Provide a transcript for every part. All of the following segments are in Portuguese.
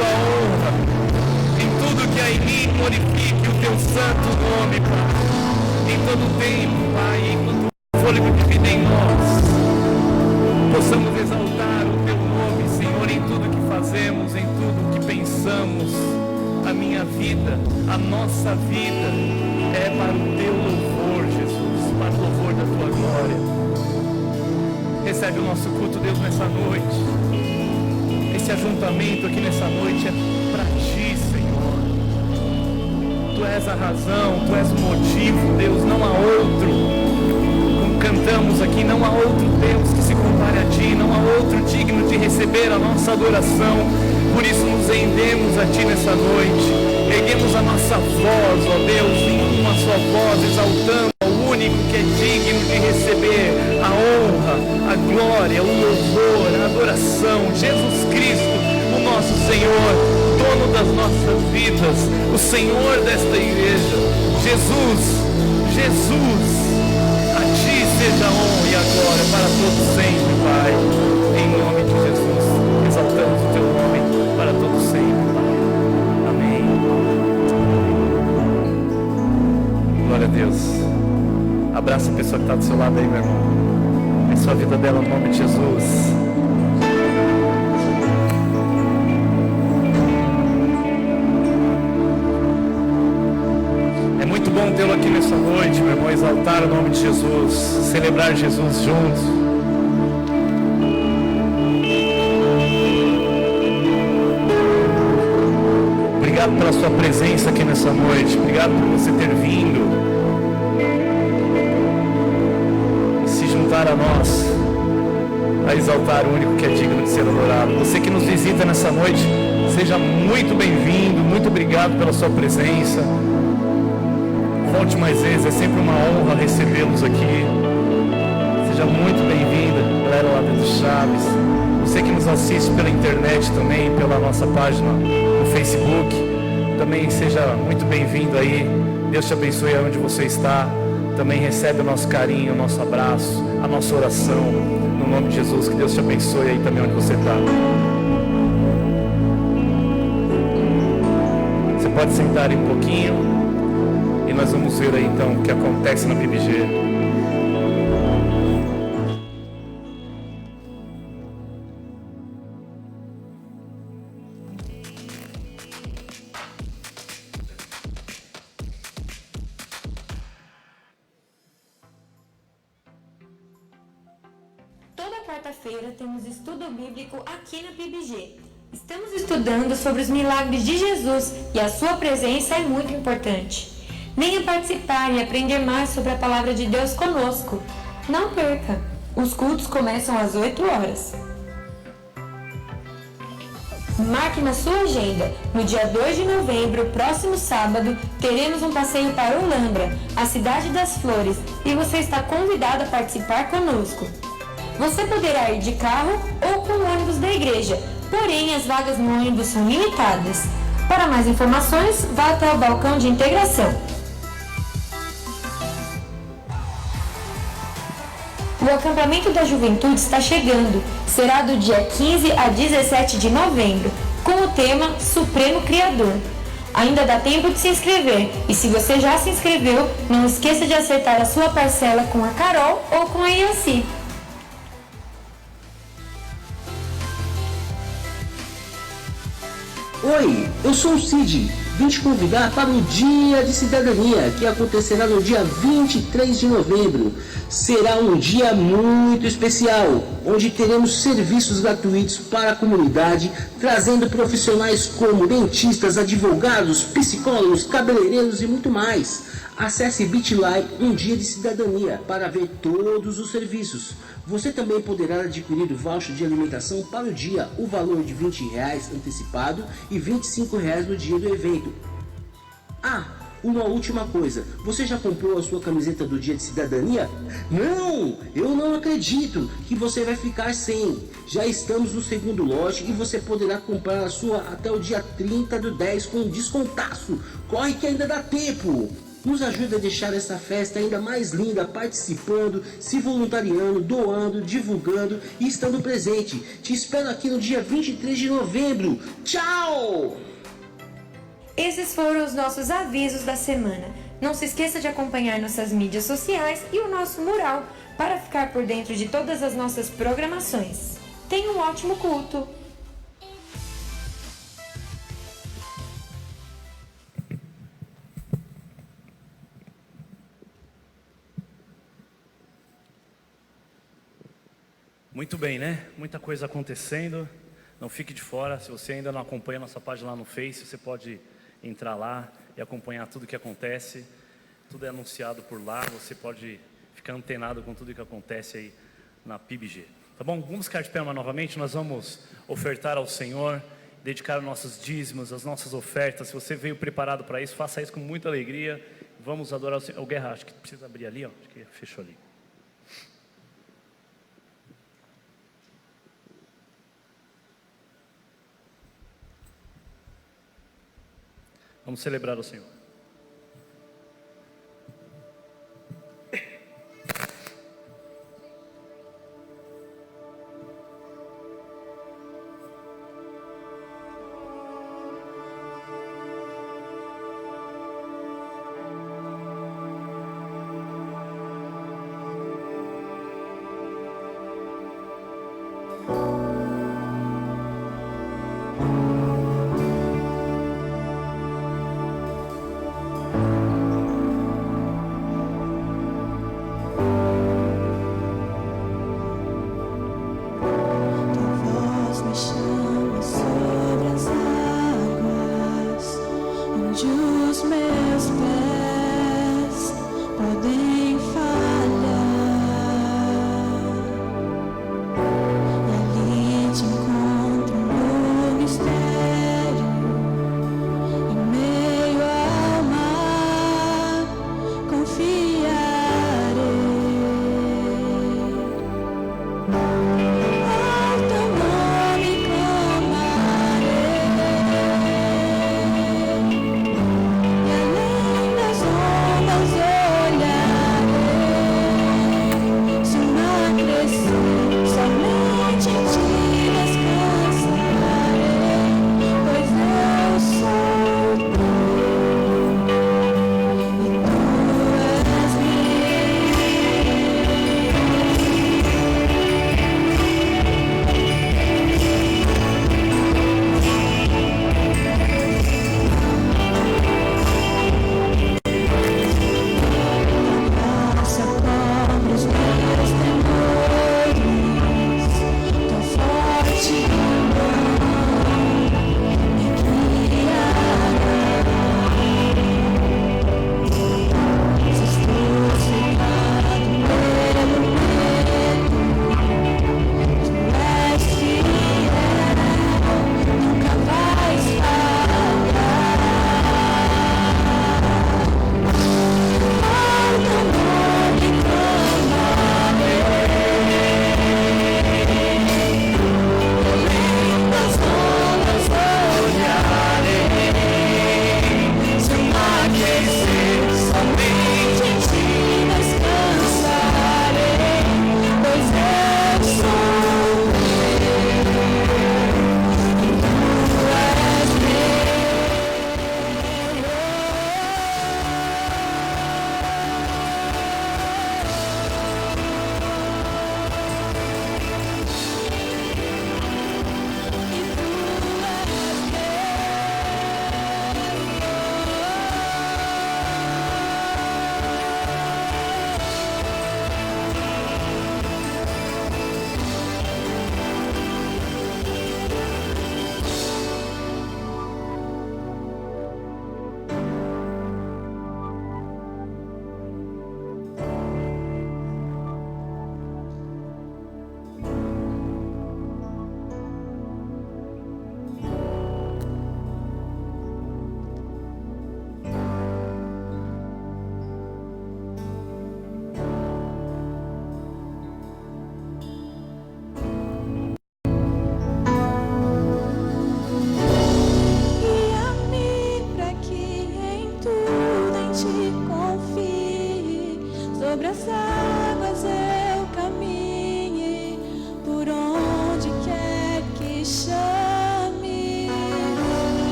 tua honra. Em tudo que há em mim, glorifique o teu santo nome, Pai. Em todo tempo, Pai, enquanto o fôlego de vida em nós, possamos exaltar o teu nome, Senhor, em tudo que fazemos, em tudo que pensamos. A minha vida, a nossa vida é para o teu louvor, Jesus, para o louvor da tua glória. Recebe o nosso culto, Deus, nessa noite. Esse ajuntamento aqui nessa noite é para ti, Senhor. Tu és a razão, tu és o motivo, Deus, não há outro. Como cantamos aqui, não há outro Deus que se compare a ti, não há outro digno de receber a nossa adoração. Por isso nos rendemos a ti nessa noite. Erguemos a nossa voz, ó Deus, em uma só voz, exaltando ao único que é digno de receber a honra, a glória, o louvor, a adoração. Jesus Cristo, o nosso Senhor, dono das nossas vidas, o Senhor desta igreja. Jesus, a ti seja a honra e a glória para todos sempre, Pai. Em nome de Jesus, exaltamos o teu nome para todos sempre, Pai. Amém. Glória a Deus. Abraça a pessoa que está do seu lado aí, meu irmão. Abençoa a vida dela no nome de Jesus. É muito bom tê-lo aqui nessa noite, meu irmão. Exaltar o nome de Jesus, celebrar Jesus juntos. Obrigado pela sua presença aqui nessa noite. Obrigado por você ter vindo e se juntar a nós, a exaltar o único que é digno de ser adorado. Você que nos visita nessa noite, seja muito bem-vindo. Muito obrigado pela sua presença. Volte mais vezes, é sempre uma honra recebê-los aqui. Seja muito bem-vinda, galera lá dentro do Chaves. Você que nos assiste pela internet também, pela nossa página no Facebook, também seja muito bem-vindo aí. Deus te abençoe aonde você está. Também recebe o nosso carinho, o nosso abraço, a nossa oração, no nome de Jesus. Que Deus te abençoe aí também onde você está. Você pode sentar aí um pouquinho e nós vamos ver aí então o que acontece na PIBG. Quarta-feira temos estudo bíblico aqui na PIBG. Estamos estudando sobre os milagres de Jesus e a sua presença é muito importante. Venha participar e aprender mais sobre a palavra de Deus conosco. Não perca! Os cultos começam às 8 horas. Marque na sua agenda. No dia 2 de novembro, próximo sábado, teremos um passeio para Olambra, a cidade das flores, e você está convidado a participar conosco. Você poderá ir de carro ou com o ônibus da igreja, porém as vagas no ônibus são limitadas. Para mais informações, vá até o balcão de integração. O acampamento da juventude está chegando. Será do dia 15 a 17 de novembro, com o tema Supremo Criador. Ainda dá tempo de se inscrever, e se você já se inscreveu, não esqueça de acertar a sua parcela com a Carol ou com a Iaci. Oi, eu sou o Cid. Vim te convidar para o Dia de Cidadania, que acontecerá no dia 23 de novembro. Será um dia muito especial, onde teremos serviços gratuitos para a comunidade, trazendo profissionais como dentistas, advogados, psicólogos, cabeleireiros e muito mais. Acesse Bit.ly Um Dia de Cidadania para ver todos os serviços. Você também poderá adquirir o voucher de alimentação para o dia, o valor de R$20 antecipado e R$25 no dia do evento. Ah, uma última coisa, você já comprou a sua camiseta do Dia de Cidadania? Não, eu não acredito que você vai ficar sem. Já estamos no segundo lote e você poderá comprar a sua até o dia 30/10 com descontaço. Corre que ainda dá tempo! Nos ajude a deixar essa festa ainda mais linda, participando, se voluntariando, doando, divulgando e estando presente. Te espero aqui no dia 23 de novembro. Tchau! Esses foram os nossos avisos da semana. Não se esqueça de acompanhar nossas mídias sociais e o nosso mural para ficar por dentro de todas as nossas programações. Tenha um ótimo culto! Muito bem, né? Muita coisa acontecendo. Não fique de fora. Se você ainda não acompanha a nossa página lá no Face, você pode entrar lá e acompanhar tudo que acontece. Tudo é anunciado por lá. Você pode ficar antenado com tudo que acontece aí na PIBG. Tá bom? Vamos ficar de pé novamente. Nós vamos ofertar ao Senhor, dedicar nossos dízimos, as nossas ofertas. Se você veio preparado para isso, faça isso com muita alegria. Vamos adorar o Senhor. O Guerra, acho que precisa abrir ali, ó. Acho que fechou ali. Vamos celebrar o Senhor.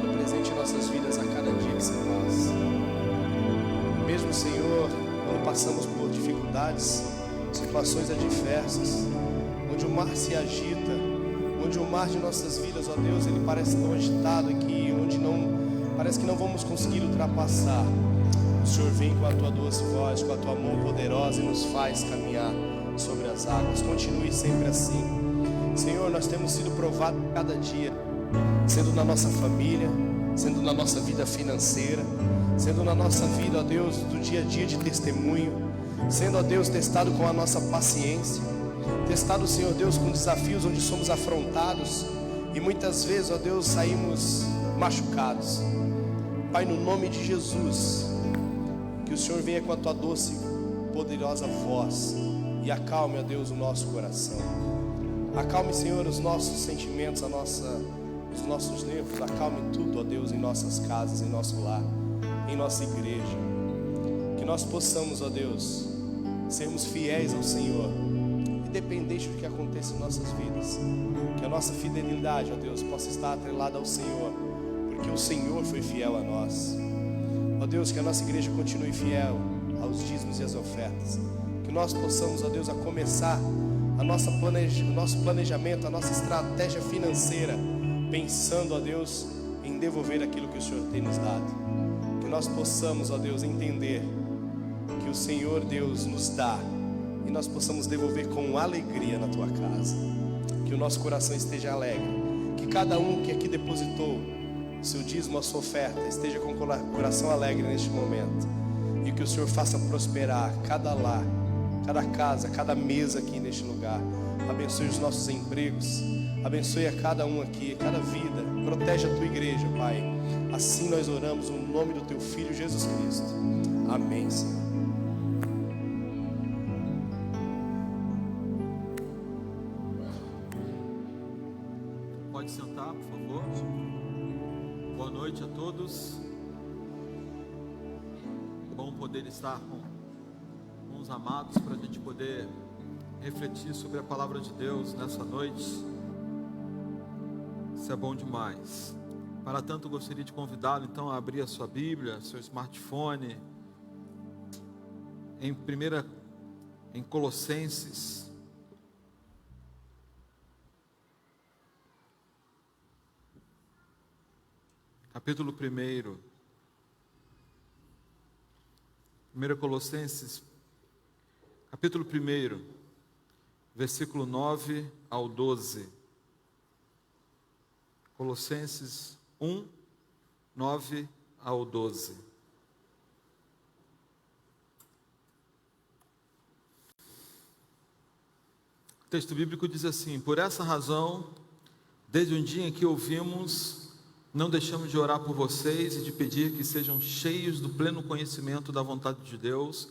marcado presente em nossas vidas a cada dia que se passa. Mesmo, Senhor, quando passamos por dificuldades, situações adversas, onde o mar se agita, onde o mar de nossas vidas, ó Deus, ele parece tão agitado aqui, onde parece que não vamos conseguir ultrapassar. O Senhor vem com a tua doce voz, com a tua mão poderosa e nos faz caminhar sobre as águas. Continue sempre assim. Senhor, nós temos sido provados cada dia, sendo na nossa família, sendo na nossa vida financeira, sendo na nossa vida, ó Deus, do dia a dia de testemunho, sendo, ó Deus, testado com a nossa paciência, testado, Senhor Deus, com desafios onde somos afrontados e muitas vezes, ó Deus, saímos machucados. Pai, no nome de Jesus, que o Senhor venha com a tua doce, poderosa voz e acalme, ó Deus, o nosso coração. Acalme, Senhor, os nossos sentimentos, os nossos nervos. Acalme tudo, ó Deus, em nossas casas, em nosso lar, em nossa igreja. Que nós possamos, ó Deus, sermos fiéis ao Senhor, independente do que aconteça em nossas vidas. Que a nossa fidelidade, ó Deus, possa estar atrelada ao Senhor, porque o Senhor foi fiel a nós. Ó Deus, que a nossa igreja continue fiel aos dízimos e às ofertas. Que nós possamos, ó Deus, a começar o nosso planejamento, a nossa estratégia financeira, pensando, ó Deus, em devolver aquilo que o Senhor tem nos dado. Que nós possamos, ó Deus, entender que o Senhor Deus nos dá e nós possamos devolver com alegria na tua casa. Que o nosso coração esteja alegre. Que cada um que aqui depositou seu dízimo, a sua oferta, esteja com o coração alegre neste momento. E que o Senhor faça prosperar cada lar, cada casa, cada mesa aqui neste lugar. Abençoe os nossos empregos, abençoe a cada um aqui, cada vida. Protege a tua igreja, Pai. Assim nós oramos no nome do teu Filho Jesus Cristo. Amém, Senhor. Pode sentar, por favor. Boa noite a todos. É bom poder estar com os amados para a gente poder refletir sobre a palavra de Deus nessa noite. Isso é bom demais. Para tanto, eu gostaria de convidá-lo então a abrir a sua Bíblia, seu smartphone, em Colossenses, capítulo 1. 1 Colossenses, capítulo 1, versículo 9 ao 12. Colossenses 1, 9 ao 12. O texto bíblico diz assim: por essa razão, desde o dia em que ouvimos, não deixamos de orar por vocês e de pedir que sejam cheios do pleno conhecimento da vontade de Deus,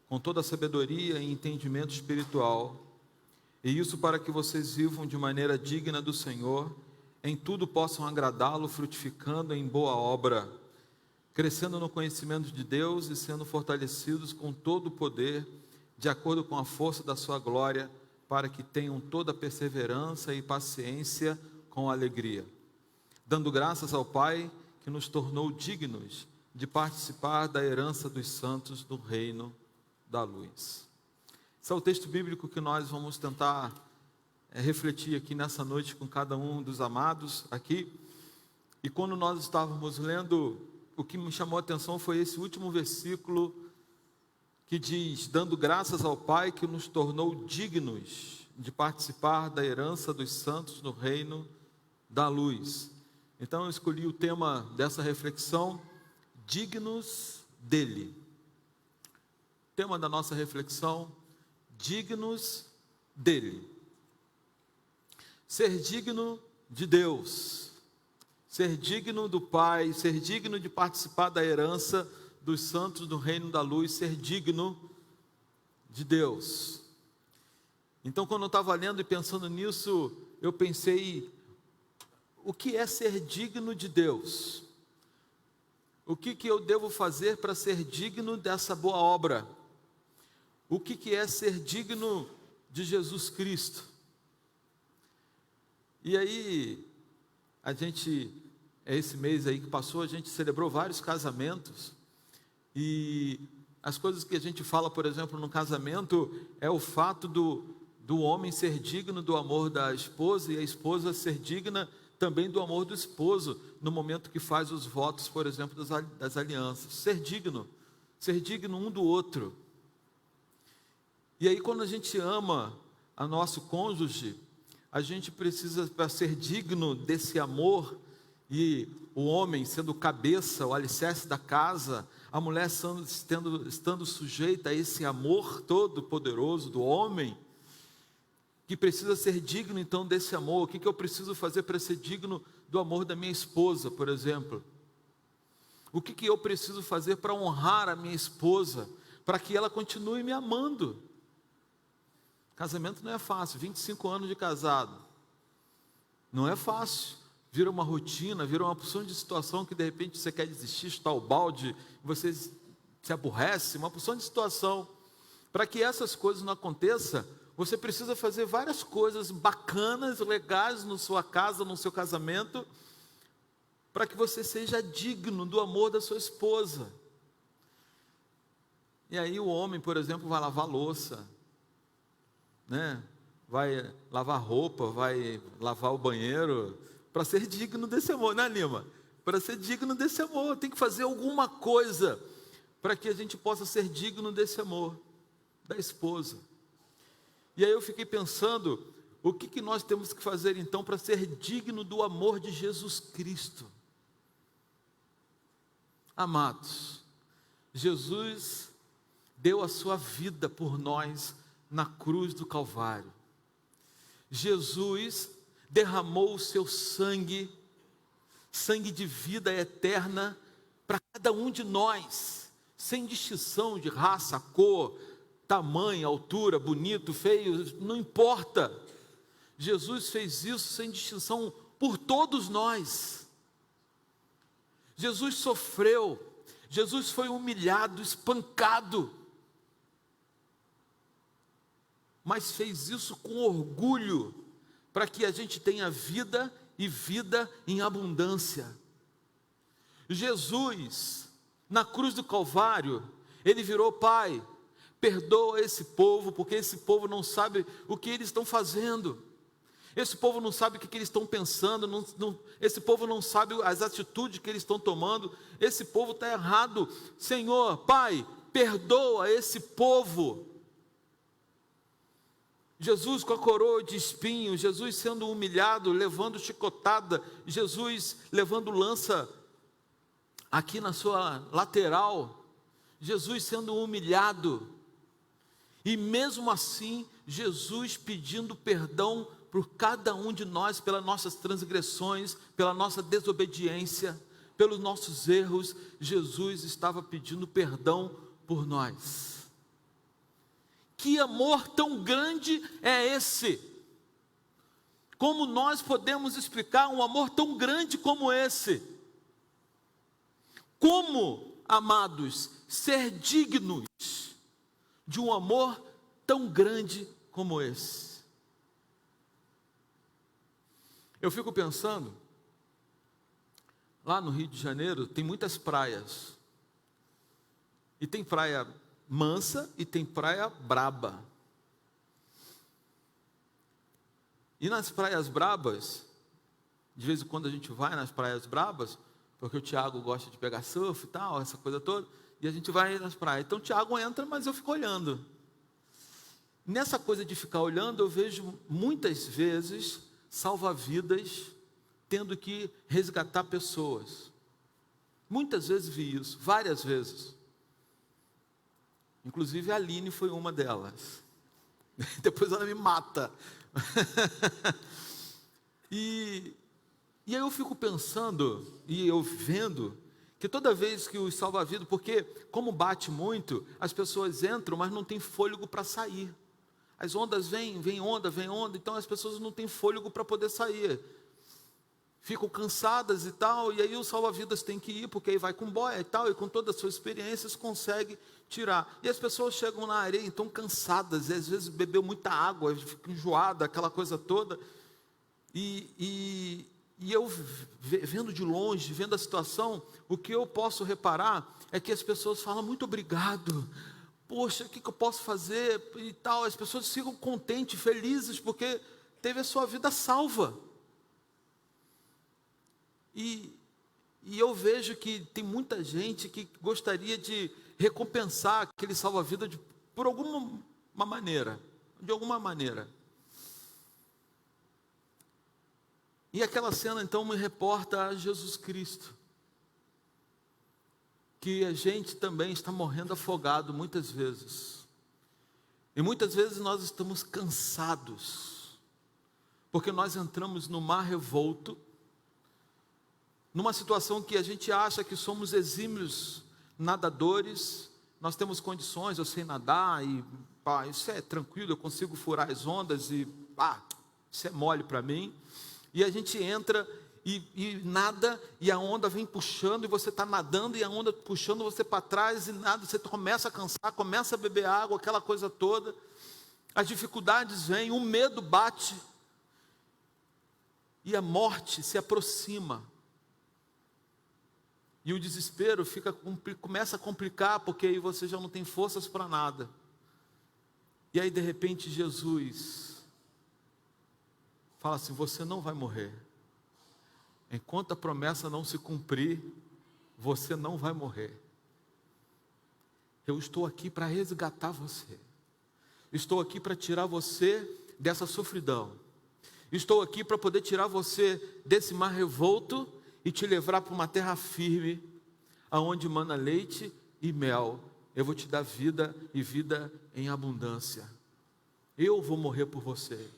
com toda a sabedoria e entendimento espiritual, e isso para que vocês vivam de maneira digna do Senhor, em tudo possam agradá-lo, frutificando em boa obra, crescendo no conhecimento de Deus e sendo fortalecidos com todo o poder, de acordo com a força da sua glória, para que tenham toda a perseverança e paciência com alegria, dando graças ao Pai que nos tornou dignos de participar da herança dos santos do reino da luz. Esse é o texto bíblico que nós vamos tentar refletir aqui nessa noite com cada um dos amados aqui. E quando nós estávamos lendo, o que me chamou a atenção foi esse último versículo que diz: dando graças ao Pai que nos tornou dignos de participar da herança dos santos no reino da luz. Então eu escolhi o tema dessa reflexão: dignos dele. O tema da nossa reflexão: dignos dele. Ser digno de Deus, ser digno do Pai, ser digno de participar da herança dos santos do reino da luz, ser digno de Deus. Então, quando eu estava lendo e pensando nisso, eu pensei: o que é ser digno de Deus? O que eu devo fazer para ser digno dessa boa obra? O que é ser digno de Jesus Cristo? E aí, a gente esse mês aí que passou, a gente celebrou vários casamentos, e as coisas que a gente fala, por exemplo, no casamento, é o fato do homem ser digno do amor da esposa, e a esposa ser digna também do amor do esposo, no momento que faz os votos, por exemplo, das alianças. Ser digno um do outro. E aí, quando a gente ama a nosso cônjuge, a gente precisa, para ser digno desse amor, e o homem sendo cabeça, o alicerce da casa, a mulher estando sujeita a esse amor todo poderoso do homem, que precisa ser digno então desse amor. O que eu preciso fazer para ser digno do amor da minha esposa, por exemplo? O que eu preciso fazer para honrar a minha esposa, para que ela continue me amando? Casamento não é fácil, 25 anos de casado, não é fácil, vira uma rotina, vira uma porção de situação que de repente você quer desistir, chutar o balde, você se aborrece, uma porção de situação. Para que essas coisas não aconteçam, você precisa fazer várias coisas bacanas, legais na sua casa, no seu casamento, para que você seja digno do amor da sua esposa. E aí o homem, por exemplo, vai lavar louça, né? Vai lavar roupa, vai lavar o banheiro, para ser digno desse amor, né, Lima? Para ser digno desse amor, tem que fazer alguma coisa para que a gente possa ser digno desse amor da esposa. E aí eu fiquei pensando, o que nós temos que fazer então para ser digno do amor de Jesus Cristo? Amados, Jesus deu a sua vida por nós na cruz do Calvário. Jesus derramou o seu sangue, sangue de vida eterna, para cada um de nós, sem distinção de raça, cor, tamanho, altura, bonito, feio, não importa. Jesus fez isso sem distinção por todos nós. Jesus sofreu, Jesus foi humilhado, espancado, mas fez isso com orgulho, para que a gente tenha vida e vida em abundância. Jesus, na cruz do Calvário, ele virou: Pai, perdoa esse povo, porque esse povo não sabe o que eles estão fazendo, esse povo não sabe o que eles estão pensando, esse povo não sabe as atitudes que eles estão tomando, esse povo está errado. Senhor, Pai, perdoa esse povo. Jesus com a coroa de espinhos, Jesus sendo humilhado, levando chicotada, Jesus levando lança aqui na sua lateral, Jesus sendo humilhado, e mesmo assim, Jesus pedindo perdão por cada um de nós, pelas nossas transgressões, pela nossa desobediência, pelos nossos erros. Jesus estava pedindo perdão por nós. Que amor tão grande é esse? Como nós podemos explicar um amor tão grande como esse? Como, amados, ser dignos de um amor tão grande como esse? Eu fico pensando, lá no Rio de Janeiro tem muitas praias, e tem praia mansa e tem praia braba. E nas praias brabas, de vez em quando a gente vai nas praias brabas, porque o Tiago gosta de pegar surf e tal, essa coisa toda, e a gente vai nas praias. Então o Tiago entra, mas eu fico olhando. Nessa coisa de ficar olhando, eu vejo muitas vezes salva-vidas tendo que resgatar pessoas. Muitas vezes vi isso, várias vezes. Inclusive a Aline foi uma delas. Depois ela me mata. E aí eu fico pensando, e eu vendo, que toda vez que os salva-vidas, porque como bate muito, as pessoas entram, mas não tem fôlego para sair. As ondas vem onda, então as pessoas não têm fôlego para poder sair. Ficam cansadas e tal, e aí o salva-vidas tem que ir, porque aí vai com boia e tal, e com todas as suas experiências consegue tirar. E as pessoas chegam na areia, então cansadas, e às vezes bebeu muita água, fica enjoada, aquela coisa toda, e E eu vendo de longe, vendo a situação, o que eu posso reparar é que as pessoas falam muito obrigado. Poxa, o que eu posso fazer e tal. As pessoas ficam contentes, felizes, porque teve a sua vida salva. E eu vejo que tem muita gente que gostaria de recompensar aquele salva-vida por alguma maneira, de alguma maneira. E aquela cena então me reporta a Jesus Cristo, que a gente também está morrendo afogado muitas vezes. E muitas vezes nós estamos cansados, porque nós entramos no mar revolto, numa situação que a gente acha que somos exímios nadadores, nós temos condições, eu sei nadar, e isso é tranquilo, eu consigo furar as ondas, e isso é mole para mim. E a gente entra e nada, e a onda vem puxando, e você está nadando, e a onda puxando você para trás, e nada, você começa a cansar, começa a beber água, aquela coisa toda, as dificuldades vêm, o medo bate, e a morte se aproxima, e o desespero começa a complicar, porque aí você já não tem forças para nada, e aí de repente Jesus fala assim: você não vai morrer. Enquanto a promessa não se cumprir, você não vai morrer. Eu estou aqui para resgatar você. Estou aqui para tirar você dessa sofridão. Estou aqui para poder tirar você desse mar revolto e te levar para uma terra firme, aonde mana leite e mel. Eu vou te dar vida e vida em abundância. Eu vou morrer por você.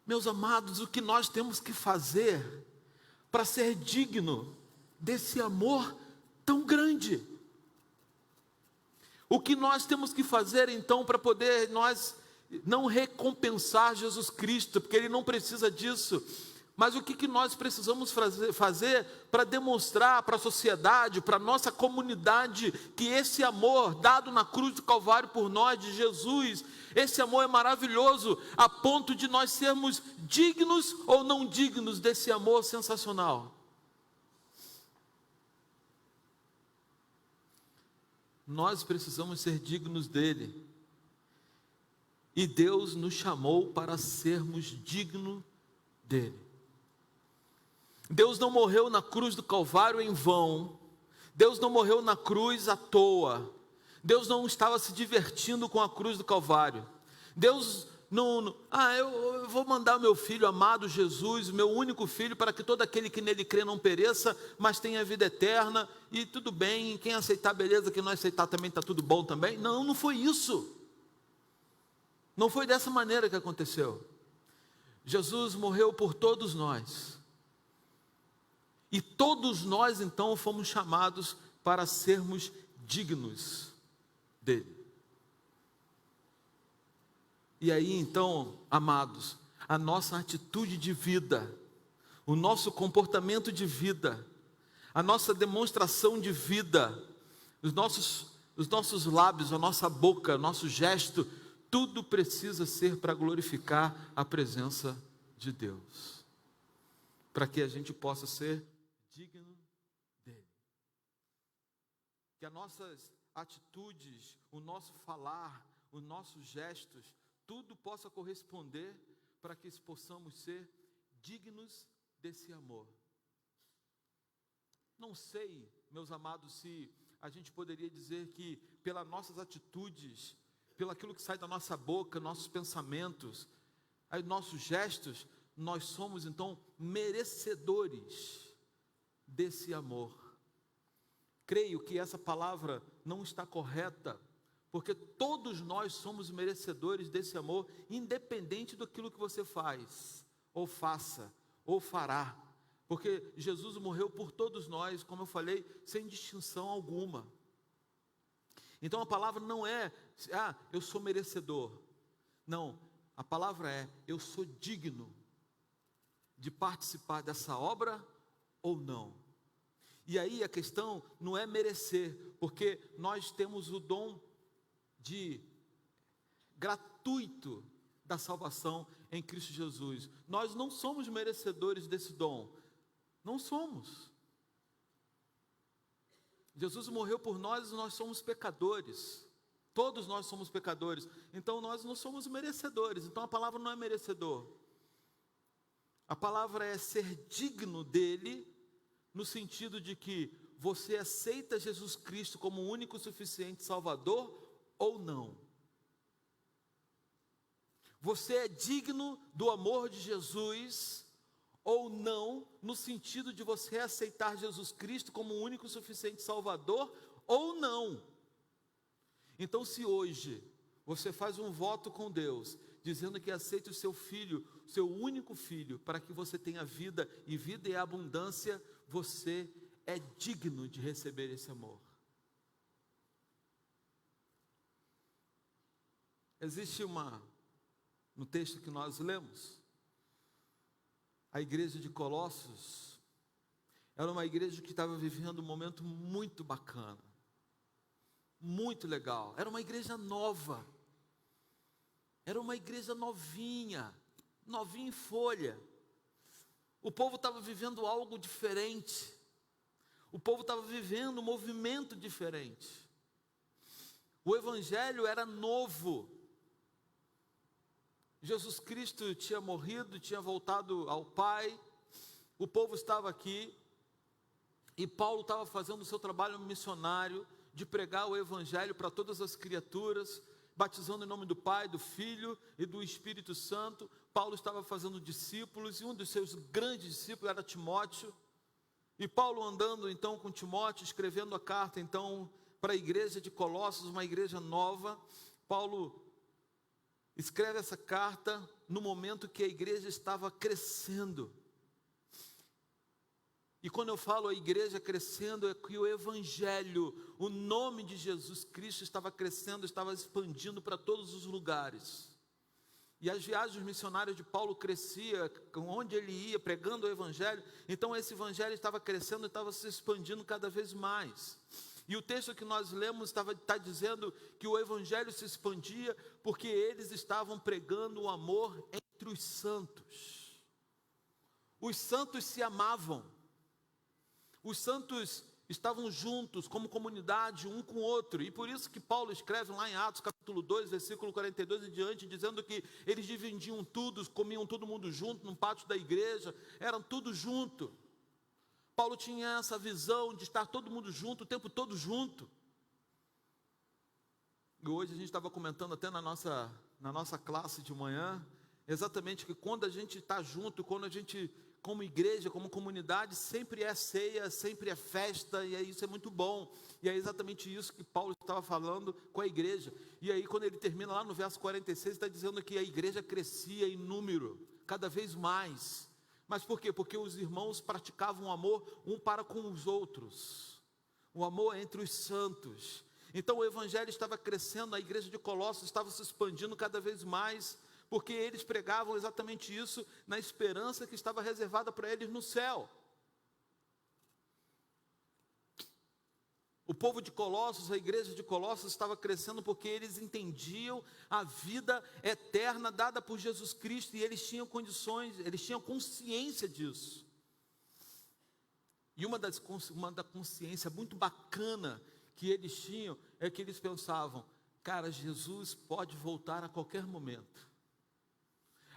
Meus amados, o que nós temos que fazer para ser digno desse amor tão grande? O que nós temos que fazer então para poder nós não recompensar Jesus Cristo, porque Ele não precisa disso, mas o que nós precisamos fazer para demonstrar para a sociedade, para a nossa comunidade, que esse amor dado na cruz do Calvário por nós, de Jesus, esse amor é maravilhoso, a ponto de nós sermos dignos ou não dignos desse amor sensacional. Nós precisamos ser dignos dele, e Deus nos chamou para sermos dignos dele. Deus não morreu na cruz do Calvário em vão, Deus não morreu na cruz à toa, Deus não estava se divertindo com a cruz do Calvário. Deus eu vou mandar o meu filho amado Jesus, meu único filho, para que todo aquele que nele crê não pereça, mas tenha vida eterna, e tudo bem, quem aceitar, beleza, quem não aceitar também está tudo bom também. Não, não foi isso. Não foi dessa maneira que aconteceu. Jesus morreu por todos nós. E todos nós então fomos chamados para sermos dignos dele. E aí então, amados, a nossa atitude de vida, o nosso comportamento de vida, a nossa demonstração de vida, os nossos lábios, a nossa boca, o nosso gesto, tudo precisa ser para glorificar a presença de Deus, para que a gente possa ser digno dele. Que as nossas atitudes, o nosso falar, os nossos gestos, tudo possa corresponder para que possamos ser dignos desse amor. Não sei, meus amados, se a gente poderia dizer que pelas nossas atitudes, pelo aquilo que sai da nossa boca, nossos pensamentos, nossos gestos, nós somos então merecedores desse amor. Creio que essa palavra não está correta, porque todos nós somos merecedores desse amor, independente daquilo que você faz, ou faça, ou fará, porque Jesus morreu por todos nós, como eu falei, sem distinção alguma. Então a palavra não é, eu sou merecedor. Não, a palavra é, eu sou digno de participar dessa obra ou não. E aí a questão não é merecer, porque nós temos o dom gratuito da salvação em Cristo Jesus. Nós não somos merecedores desse dom. Não somos. Jesus morreu por nós e nós somos pecadores. Todos nós somos pecadores. Então nós não somos merecedores. Então a palavra não é merecedor. A palavra é ser digno dele, no sentido de que você aceita Jesus Cristo como o único e suficiente Salvador ou não. Você é digno do amor de Jesus ou não, no sentido de você aceitar Jesus Cristo como o único e suficiente Salvador ou não. Então, se hoje você faz um voto com Deus, dizendo que aceita o seu filho, seu único filho, para que você tenha vida e abundância, você é digno de receber esse amor. Existe no texto que nós lemos, a igreja de Colossos, era uma igreja que estava vivendo um momento muito bacana, muito legal. Era uma igreja nova, era uma igreja novinha em folha. O povo estava vivendo algo diferente, o povo estava vivendo um movimento diferente. O evangelho era novo. Jesus Cristo tinha morrido, tinha voltado ao Pai, o povo estava aqui, e Paulo estava fazendo o seu trabalho missionário, de pregar o Evangelho para todas as criaturas, batizando em nome do Pai, do Filho e do Espírito Santo. Paulo estava fazendo discípulos, e um dos seus grandes discípulos era Timóteo, e Paulo andando então com Timóteo, escrevendo a carta então para a igreja de Colossos, uma igreja nova. Paulo escreve essa carta no momento que a igreja estava crescendo. E quando eu falo a igreja crescendo, é que o evangelho, o nome de Jesus Cristo estava crescendo, estava expandindo para todos os lugares. E as viagens missionárias de Paulo crescia, onde ele ia pregando o evangelho. Então esse evangelho estava crescendo e estava se expandindo cada vez mais. E o texto que nós lemos está dizendo que o evangelho se expandia porque eles estavam pregando o amor entre os santos. Os santos se amavam. Os santos estavam juntos como comunidade, um com o outro. E por isso que Paulo escreve lá em Atos capítulo 2, versículo 42 e diante, dizendo que eles dividiam tudo, comiam todo mundo junto no pátio da igreja, eram tudo junto. Paulo tinha essa visão de estar todo mundo junto, o tempo todo junto. E hoje a gente estava comentando até na nossa classe de manhã, exatamente que quando a gente está junto, quando a gente, como igreja, como comunidade, sempre é ceia, sempre é festa, e isso é muito bom. E é exatamente isso que Paulo estava falando com a igreja. E aí quando ele termina lá no verso 46, está dizendo que a igreja crescia em número, cada vez mais. Mas por quê? Porque os irmãos praticavam o amor um para com os outros, o amor entre os santos. Então o evangelho estava crescendo, a igreja de Colossos estava se expandindo cada vez mais, porque eles pregavam exatamente isso, na esperança que estava reservada para eles no céu. O povo de Colossos, a igreja de Colossos estava crescendo porque eles entendiam a vida eterna dada por Jesus Cristo, e eles tinham condições, eles tinham consciência disso. E uma da consciência muito bacana que eles tinham, é que eles pensavam, cara, Jesus pode voltar a qualquer momento.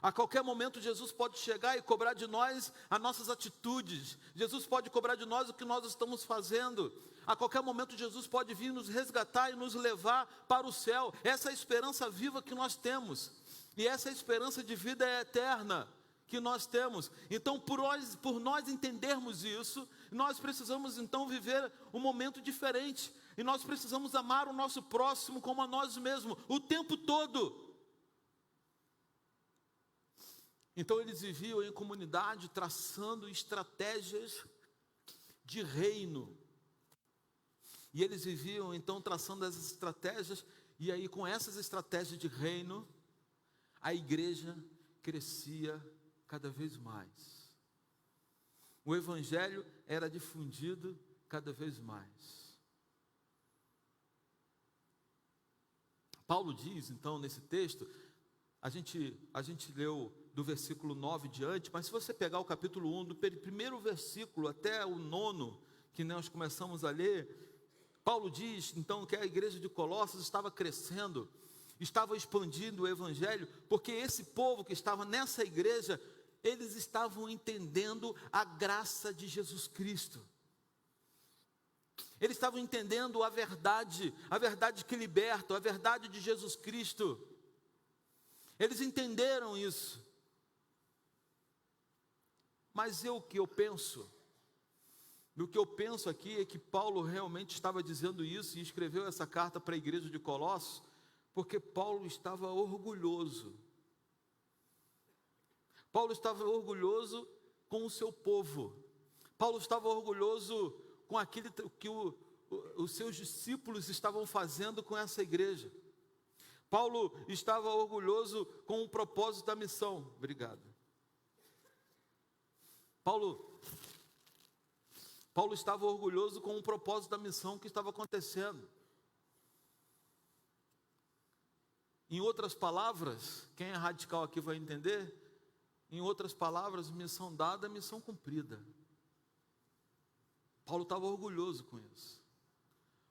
A qualquer momento Jesus pode chegar e cobrar de nós as nossas atitudes. Jesus pode cobrar de nós o que nós estamos fazendo. A qualquer momento Jesus pode vir nos resgatar e nos levar para o céu. Essa é a esperança viva que nós temos. E essa é a esperança de vida eterna que nós temos. Então, por nós entendermos isso, nós precisamos então viver um momento diferente. E nós precisamos amar o nosso próximo como a nós mesmos, o tempo todo. Então eles viviam em comunidade, traçando estratégias de reino. E eles viviam então traçando as estratégias, e aí com essas estratégias de reino, a igreja crescia cada vez mais. O evangelho era difundido cada vez mais. Paulo diz então nesse texto, a gente leu do versículo 9 diante, mas se você pegar o capítulo 1, do primeiro versículo até o 9, que nós começamos a ler, Paulo diz então que a igreja de Colossos estava crescendo, estava expandindo o evangelho, porque esse povo que estava nessa igreja, eles estavam entendendo a graça de Jesus Cristo. Eles estavam entendendo a verdade que liberta, a verdade de Jesus Cristo. Eles entenderam isso. Mas o que eu penso aqui é que Paulo realmente estava dizendo isso e escreveu essa carta para a igreja de Colossos, porque Paulo estava orgulhoso. Paulo estava orgulhoso com o seu povo. Paulo estava orgulhoso com aquilo que os seus discípulos estavam fazendo com essa igreja. Paulo estava orgulhoso com o propósito da missão. Obrigado. Paulo estava orgulhoso com o propósito da missão que estava acontecendo. Em outras palavras, quem é radical aqui vai entender. Em outras palavras, missão dada, missão cumprida. Paulo estava orgulhoso com isso,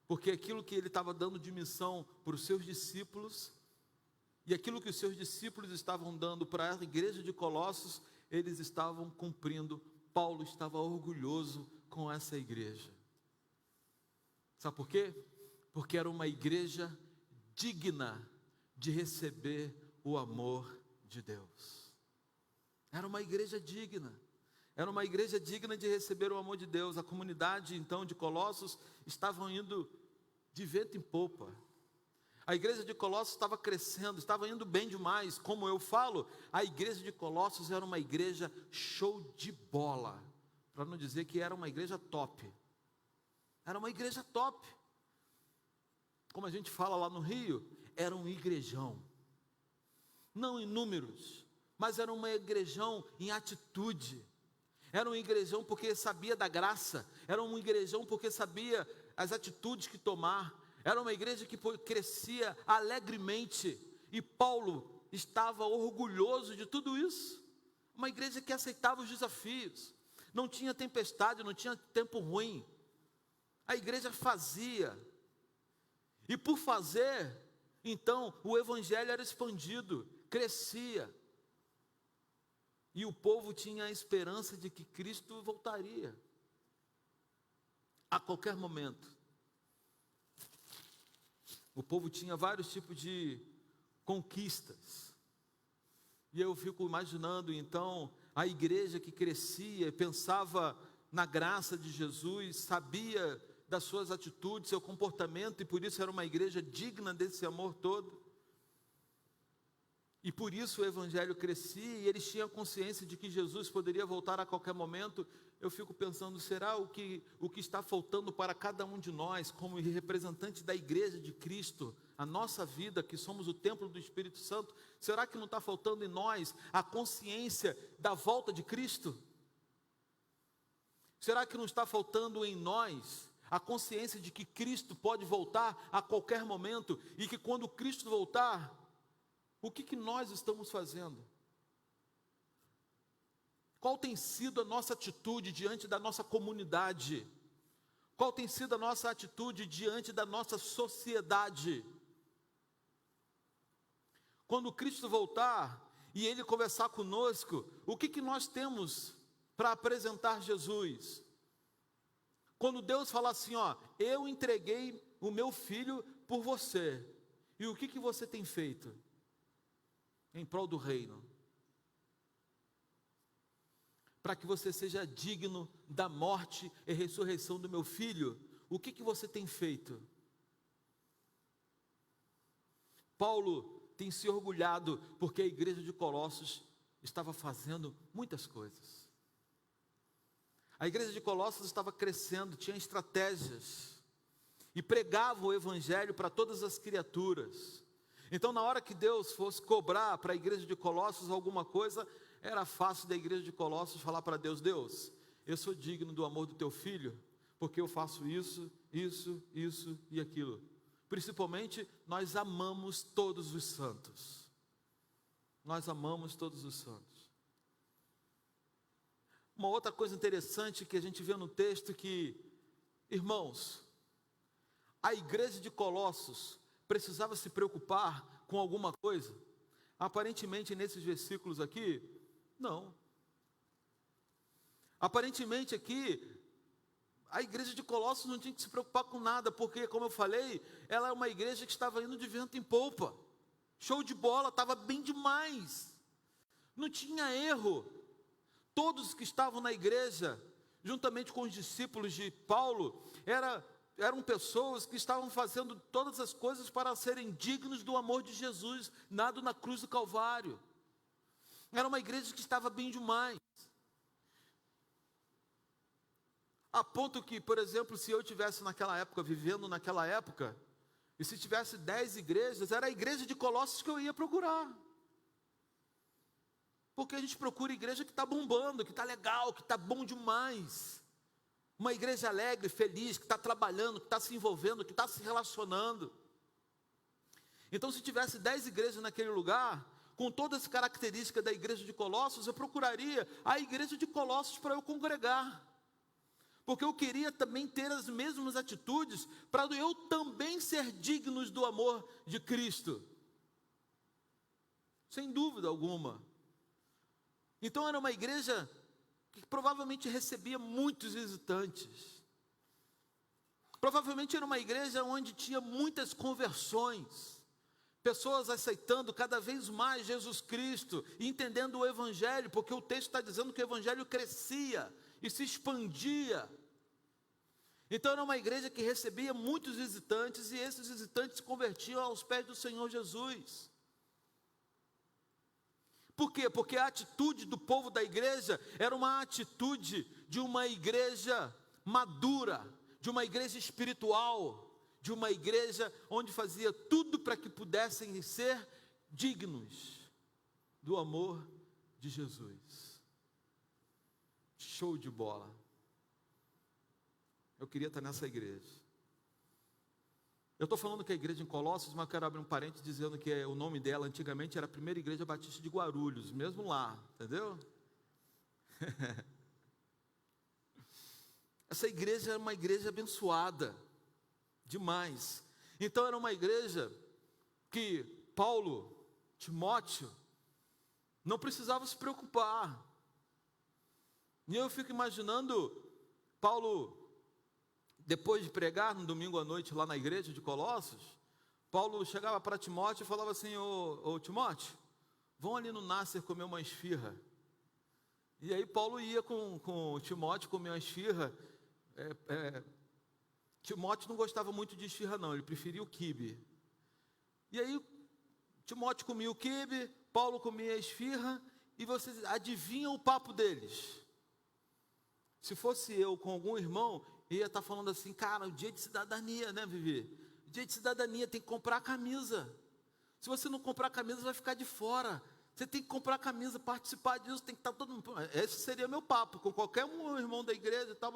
porque aquilo que ele estava dando de missão para os seus discípulos, e aquilo que os seus discípulos estavam dando para a igreja de Colossos, eles estavam cumprindo. Paulo estava orgulhoso com essa igreja. Sabe por quê? Porque era uma igreja digna de receber o amor de Deus. Era uma igreja digna. Era uma igreja digna de receber o amor de Deus. A comunidade, então, de Colossos estava indo de vento em popa. A igreja de Colossos estava crescendo, estava indo bem demais. Como eu falo, a igreja de Colossos era uma igreja show de bola. Para não dizer que era uma igreja top. Era uma igreja top. Como a gente fala lá no Rio, era um igrejão. Não em números, mas era uma igrejão em atitude. Era um igrejão porque sabia da graça. Era um igrejão porque sabia as atitudes que tomar. Era uma igreja que crescia alegremente. E Paulo estava orgulhoso de tudo isso. Uma igreja que aceitava os desafios. Não tinha tempestade, não tinha tempo ruim. A igreja fazia. E por fazer, então, o evangelho era expandido, crescia. E o povo tinha a esperança de que Cristo voltaria a qualquer momento. O povo tinha vários tipos de conquistas. E eu fico imaginando então a igreja que crescia, pensava na graça de Jesus, sabia das suas atitudes, seu comportamento, e por isso era uma igreja digna desse amor todo. E por isso o evangelho crescia, e eles tinham consciência de que Jesus poderia voltar a qualquer momento. Eu fico pensando, será o que está faltando para cada um de nós, como representante da igreja de Cristo, a nossa vida, que somos o templo do Espírito Santo, será que não está faltando em nós a consciência da volta de Cristo? Será que não está faltando em nós a consciência de que Cristo pode voltar a qualquer momento, e que quando Cristo voltar, o que nós estamos fazendo? Qual tem sido a nossa atitude diante da nossa comunidade? Qual tem sido a nossa atitude diante da nossa sociedade? Quando Cristo voltar e Ele conversar conosco, o que nós temos para apresentar Jesus? Quando Deus fala assim, ó, eu entreguei o meu filho por você, e o que você tem feito em prol do reino? Para que você seja digno da morte e ressurreição do meu filho, o que você tem feito? Paulo tem se orgulhado porque a igreja de Colossos estava fazendo muitas coisas. A igreja de Colossos estava crescendo, tinha estratégias, e pregava o evangelho para todas as criaturas. Então, na hora que Deus fosse cobrar para a igreja de Colossos alguma coisa, era fácil da igreja de Colossos falar para Deus, Deus, eu sou digno do amor do teu filho, porque eu faço isso e aquilo. Principalmente, nós amamos todos os santos. Nós amamos todos os santos. Uma outra coisa interessante que a gente vê no texto que, irmãos, a igreja de Colossos precisava se preocupar com alguma coisa? Aparentemente nesses versículos aqui, não. Aparentemente aqui, a igreja de Colossos não tinha que se preocupar com nada, porque, como eu falei, ela é uma igreja que estava indo de vento em polpa. Show de bola, estava bem demais. Não tinha erro. Todos que estavam na igreja, juntamente com os discípulos de Paulo, eram pessoas que estavam fazendo todas as coisas para serem dignos do amor de Jesus, nado na cruz do Calvário. Era uma igreja que estava bem demais. A ponto que, por exemplo, se eu estivesse naquela época, vivendo naquela época, e se tivesse 10 igrejas, era a igreja de Colossos que eu ia procurar. Porque a gente procura igreja que está bombando, que está legal, que está bom demais. Uma igreja alegre, feliz, que está trabalhando, que está se envolvendo, que está se relacionando. Então, se tivesse 10 igrejas naquele lugar, com todas as características da igreja de Colossos, eu procuraria a igreja de Colossos para eu congregar. Porque eu queria também ter as mesmas atitudes, para eu também ser digno do amor de Cristo. Sem dúvida alguma. Então era uma igreja que provavelmente recebia muitos visitantes. Provavelmente era uma igreja onde tinha muitas conversões. Pessoas aceitando cada vez mais Jesus Cristo, e entendendo o Evangelho, porque o texto está dizendo que o Evangelho crescia e se expandia. Então era uma igreja que recebia muitos visitantes, e esses visitantes se convertiam aos pés do Senhor Jesus. Por quê? Porque a atitude do povo da igreja era uma atitude de uma igreja madura, de uma igreja espiritual, de uma igreja onde fazia tudo para que pudessem ser dignos do amor de Jesus. Show de bola. Eu queria estar nessa igreja. Eu estou falando que a igreja em Colossos, mas eu quero abrir um parênteses dizendo que o nome dela antigamente era a Primeira Igreja Batista de Guarulhos, mesmo lá, entendeu? Essa igreja era uma igreja abençoada, demais. Então era uma igreja que Paulo, Timóteo, não precisava se preocupar. E eu fico imaginando Paulo, depois de pregar no domingo à noite lá na igreja de Colossos, Paulo chegava para Timóteo e falava assim: ô Timóteo, vão ali no Nasser comer uma esfirra. E aí Paulo ia com Timóteo comer uma esfirra. Timóteo não gostava muito de esfirra não, ele preferia o quibe. E aí Timóteo comia o quibe, Paulo comia a esfirra, e vocês adivinham o papo deles? Se fosse eu com algum irmão, ia estar falando assim: cara, o dia de cidadania, né, Vivi? Dia de cidadania, tem que comprar a camisa. Se você não comprar a camisa, vai ficar de fora. Você tem que comprar a camisa, participar disso, tem que estar todo mundo. Esse seria meu papo, com qualquer um irmão da igreja e tal,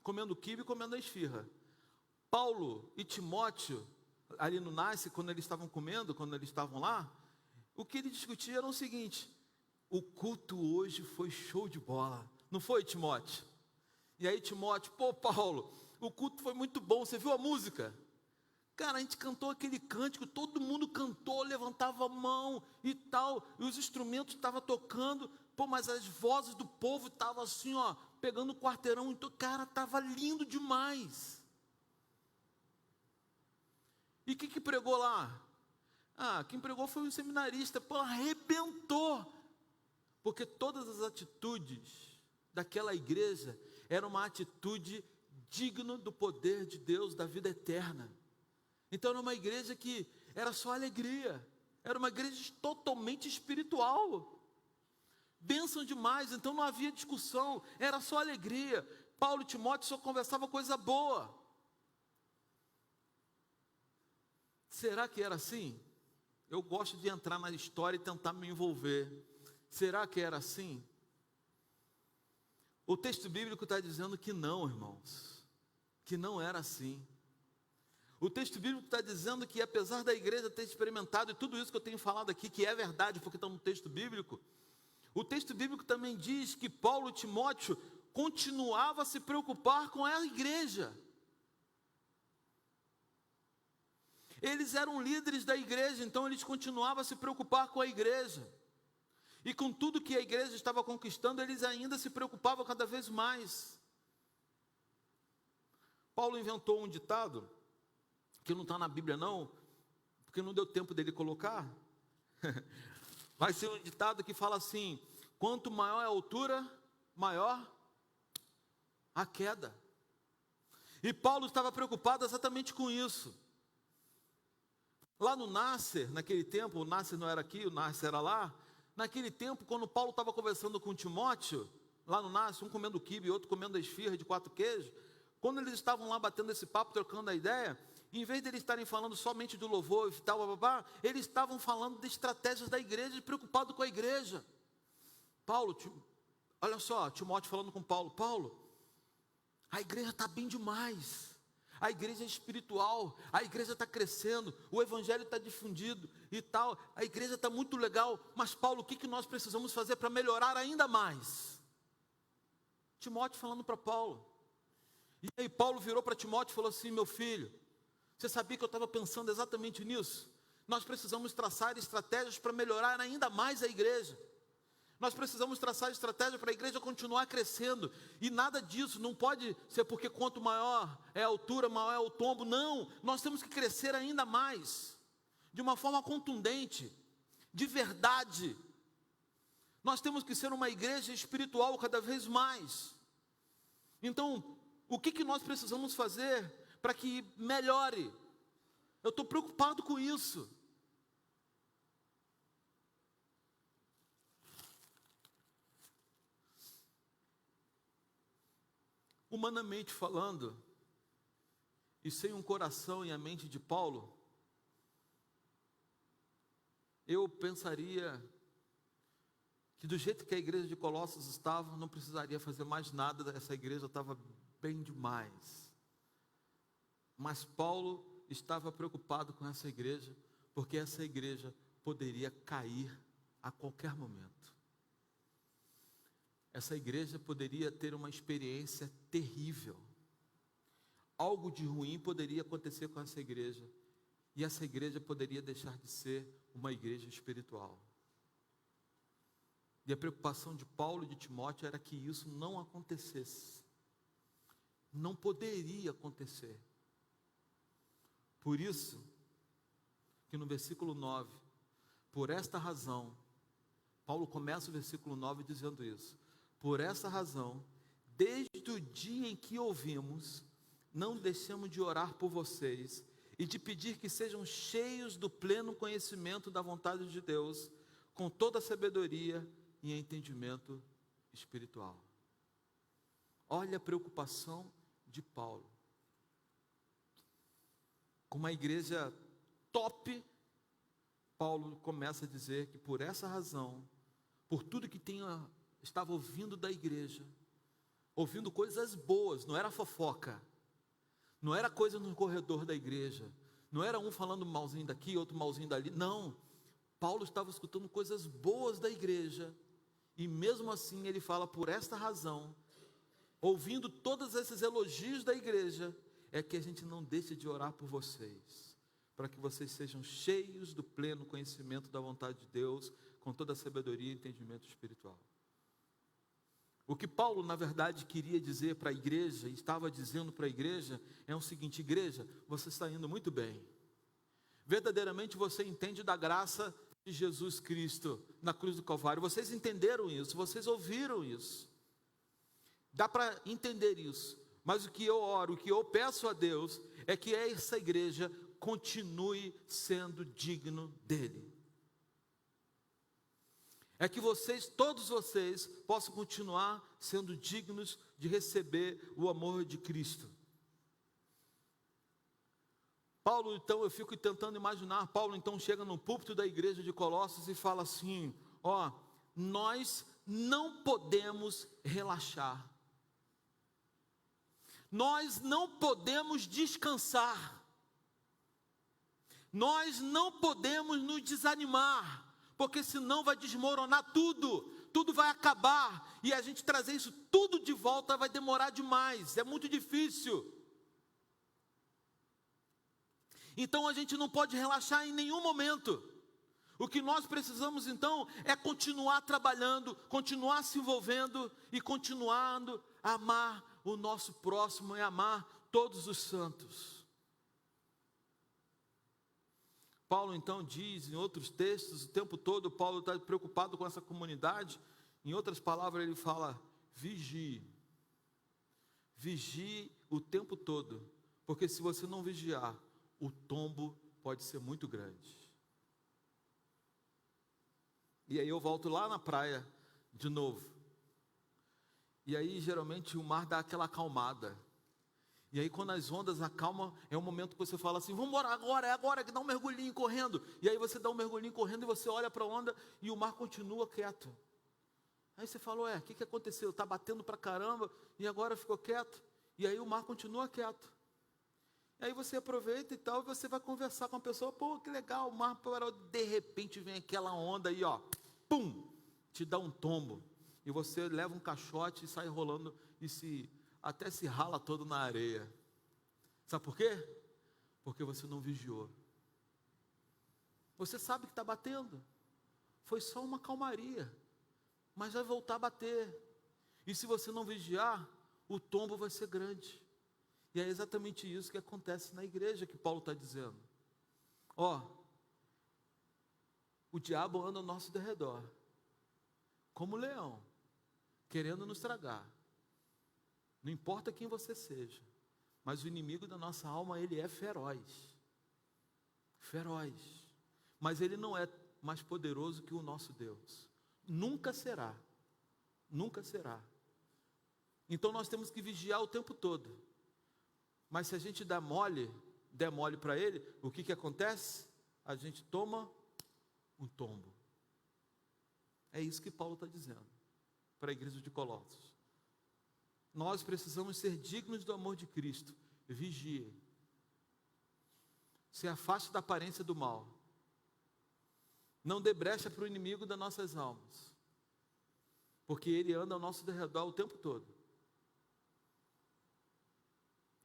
comendo quibe e comendo a esfirra. Paulo e Timóteo, ali no Nasce, quando eles estavam comendo, quando eles estavam lá, o que eles discutiam era o seguinte: o culto hoje foi show de bola. Não foi, Timóteo? E aí Timóteo: pô, Paulo, o culto foi muito bom, você viu a música? Cara, a gente cantou aquele cântico, todo mundo cantou, levantava a mão e tal, e os instrumentos estavam tocando, pô, mas as vozes do povo estavam assim, ó, pegando o quarteirão, então, cara, estava lindo demais. E quem que pregou lá? Quem pregou foi um seminarista, pô, arrebentou, porque todas as atitudes daquela igreja era uma atitude digna do poder de Deus, da vida eterna. Então era uma igreja que era só alegria, era uma igreja totalmente espiritual, bênção demais. Então não havia discussão, era só alegria. Paulo e Timóteo só conversavam coisa boa. Será que era assim? Eu gosto de entrar na história e tentar me envolver. Será que era assim? O texto bíblico está dizendo que não, irmãos, que não era assim. O texto bíblico está dizendo que apesar da igreja ter experimentado, e tudo isso que eu tenho falado aqui, que é verdade, porque está no texto bíblico, o texto bíblico também diz que Paulo e Timóteo continuavam a se preocupar com a igreja. Eles eram líderes da igreja, então eles continuavam a se preocupar com a igreja. E com tudo que a igreja estava conquistando, eles ainda se preocupavam cada vez mais. Paulo inventou um ditado, que não está na Bíblia não, porque não deu tempo dele colocar. Vai ser um ditado que fala assim: quanto maior é a altura, maior a queda. E Paulo estava preocupado exatamente com isso. Lá no Nasser, naquele tempo, o Nasser não era aqui, o Nasser era lá. Naquele tempo, quando Paulo estava conversando com Timóteo, lá no Nasser, um comendo quibe e outro comendo a esfirra de 4 queijos, quando eles estavam lá batendo esse papo, trocando a ideia, em vez de eles estarem falando somente do louvor e tal, eles estavam falando de estratégias da igreja, preocupado com a igreja. Paulo, olha só, Timóteo falando com Paulo: Paulo, a igreja está bem demais, a igreja é espiritual, a igreja está crescendo, o evangelho está difundido e tal, a igreja está muito legal, mas Paulo, o que nós precisamos fazer para melhorar ainda mais? Timóteo falando para Paulo. E aí Paulo virou para Timóteo e falou assim: meu filho, você sabia que eu estava pensando exatamente nisso? Nós precisamos traçar estratégias para melhorar ainda mais a igreja. Nós precisamos traçar estratégia para a igreja continuar crescendo. E nada disso não pode ser porque quanto maior é a altura, maior é o tombo. Não, nós temos que crescer ainda mais, de uma forma contundente, de verdade. Nós temos que ser uma igreja espiritual cada vez mais. Então, o que nós precisamos fazer para que melhore? Eu estou preocupado com isso. Humanamente falando, e sem um coração e a mente de Paulo, eu pensaria que do jeito que a igreja de Colossos estava, não precisaria fazer mais nada, essa igreja estava bem demais. Mas Paulo estava preocupado com essa igreja, porque essa igreja poderia cair a qualquer momento. Essa igreja poderia ter uma experiência terrível. Algo de ruim poderia acontecer com essa igreja, e essa igreja poderia deixar de ser uma igreja espiritual. E a preocupação de Paulo e de Timóteo era que isso não acontecesse. Não poderia acontecer. Por isso, que no versículo 9, por esta razão, Paulo começa o versículo 9 dizendo isso: por essa razão, desde o dia em que ouvimos, não deixamos de orar por vocês e de pedir que sejam cheios do pleno conhecimento da vontade de Deus, com toda a sabedoria e entendimento espiritual. Olha a preocupação de Paulo. Com uma igreja top, Paulo começa a dizer que por essa razão, por tudo que estava ouvindo da igreja, ouvindo coisas boas, não era fofoca, não era coisa no corredor da igreja, não era um falando malzinho daqui, outro malzinho dali, não. Paulo estava escutando coisas boas da igreja, e mesmo assim ele fala: por esta razão, ouvindo todos esses elogios da igreja, é que a gente não deixa de orar por vocês, para que vocês sejam cheios do pleno conhecimento da vontade de Deus, com toda a sabedoria e entendimento espiritual. O que Paulo, na verdade, queria dizer para a igreja, e estava dizendo para a igreja, é o seguinte: igreja, você está indo muito bem. Verdadeiramente você entende da graça de Jesus Cristo na cruz do Calvário. Vocês entenderam isso, vocês ouviram isso. Dá para entender isso. Mas o que eu oro, o que eu peço a Deus, é que essa igreja continue sendo digno dele. É que vocês, todos vocês, possam continuar sendo dignos de receber o amor de Cristo. Paulo, então, eu fico tentando imaginar, Paulo então chega no púlpito da igreja de Colossos e fala assim: nós não podemos relaxar. Nós não podemos descansar. Nós não podemos nos desanimar, porque senão vai desmoronar tudo, tudo vai acabar, e a gente trazer isso tudo de volta vai demorar demais, é muito difícil. Então a gente não pode relaxar em nenhum momento. O que nós precisamos então é continuar trabalhando, continuar se envolvendo e continuando a amar o nosso próximo e amar todos os santos. Paulo então diz em outros textos, o tempo todo Paulo está preocupado com essa comunidade. Em outras palavras ele fala, vigie. Vigie o tempo todo, porque se você não vigiar, o tombo pode ser muito grande. E aí eu volto lá na praia de novo. E aí geralmente o mar dá aquela acalmada. E aí quando as ondas acalmam, é o momento que você fala assim, vamos embora agora, é agora, que dá um mergulhinho correndo. E aí você dá um mergulhinho correndo e você olha para a onda e o mar continua quieto. Aí você fala, o que aconteceu? Está batendo para caramba e agora ficou quieto. E aí o mar continua quieto. E aí você aproveita e tal, e você vai conversar com a pessoa, pô, que legal, o mar parou, de repente vem aquela onda aí, ó, pum, te dá um tombo. E você leva um caixote e sai rolando e até se rala todo na areia. Sabe por quê? Porque você não vigiou. Você sabe que está batendo. Foi só uma calmaria. Mas vai voltar a bater. E se você não vigiar, o tombo vai ser grande. E é exatamente isso que acontece na igreja que Paulo está dizendo. O diabo anda ao nosso derredor, como leão, querendo nos tragar. Não importa quem você seja, mas o inimigo da nossa alma, ele é feroz. Feroz. Mas ele não é mais poderoso que o nosso Deus. Nunca será. Nunca será. Então nós temos que vigiar o tempo todo. Mas se a gente der mole para ele, o que acontece? A gente toma um tombo. É isso que Paulo está dizendo para a igreja de Colossos. Nós precisamos ser dignos do amor de Cristo. Vigiem. Se afaste da aparência do mal. Não dê brecha para o inimigo das nossas almas. Porque ele anda ao nosso derredor o tempo todo.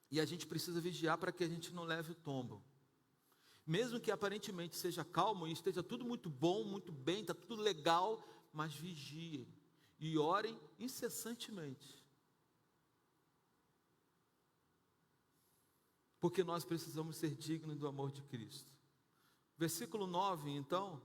E a gente precisa vigiar para que a gente não leve o tombo. Mesmo que aparentemente seja calmo e esteja tudo muito bom, muito bem, está tudo legal, mas vigiem e orem incessantemente. Porque nós precisamos ser dignos do amor de Cristo. Versículo 9, então,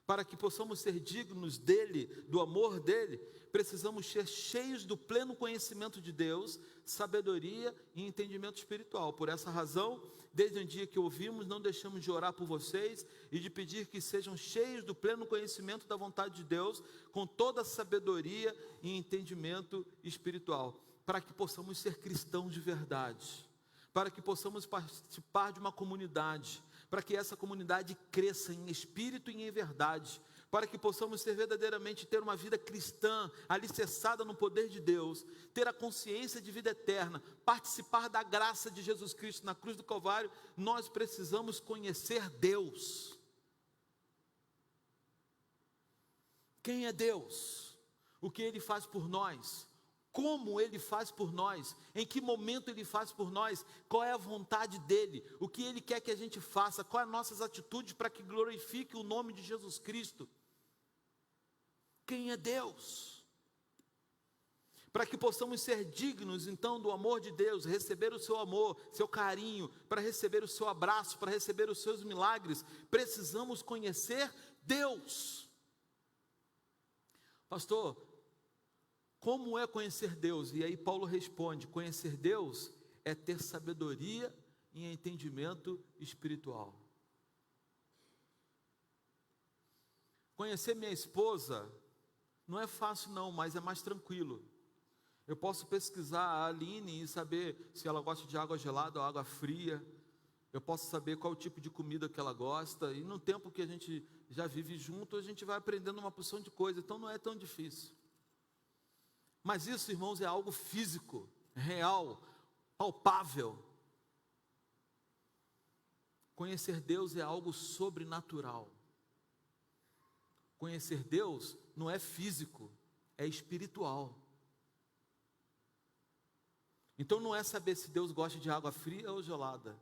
para que possamos ser dignos dele, do amor dele, precisamos ser cheios do pleno conhecimento de Deus, sabedoria e entendimento espiritual. Por essa razão, desde o dia que ouvimos, não deixamos de orar por vocês e de pedir que sejam cheios do pleno conhecimento da vontade de Deus, com toda a sabedoria e entendimento espiritual, para que possamos ser cristãos de verdade, para que possamos participar de uma comunidade, para que essa comunidade cresça em espírito e em verdade, para que possamos verdadeiramente ter uma vida cristã, alicerçada no poder de Deus, ter a consciência de vida eterna, participar da graça de Jesus Cristo na cruz do Calvário. Nós precisamos conhecer Deus. Quem é Deus? O que Ele faz por nós? Como Ele faz por nós, em que momento Ele faz por nós, qual é a vontade dEle, o que Ele quer que a gente faça, quais as nossas atitudes para que glorifique o nome de Jesus Cristo. Quem é Deus? Para que possamos ser dignos então do amor de Deus, receber o seu amor, seu carinho, para receber o seu abraço, para receber os seus milagres, precisamos conhecer Deus. Pastor, como é conhecer Deus? E aí Paulo responde, conhecer Deus é ter sabedoria e entendimento espiritual. Conhecer minha esposa não é fácil não, mas é mais tranquilo. Eu posso pesquisar a Aline e saber se ela gosta de água gelada ou água fria. Eu posso saber qual o tipo de comida que ela gosta. E no tempo que a gente já vive junto, a gente vai aprendendo uma porção de coisa. Então não é tão difícil. Mas isso, irmãos, é algo físico, real, palpável. Conhecer Deus é algo sobrenatural. Conhecer Deus não é físico, é espiritual. Então não é saber se Deus gosta de água fria ou gelada.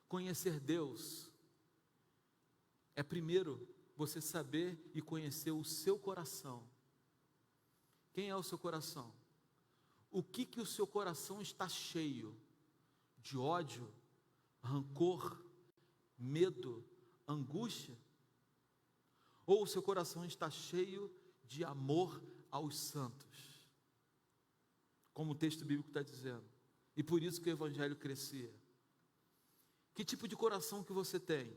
Conhecer Deus é primeiro você saber e conhecer o seu coração. Quem é o seu coração? O que o seu coração está cheio? De ódio, rancor, medo, angústia? Ou o seu coração está cheio de amor aos santos? Como o texto bíblico está dizendo. E por isso que o evangelho crescia. Que tipo de coração que você tem?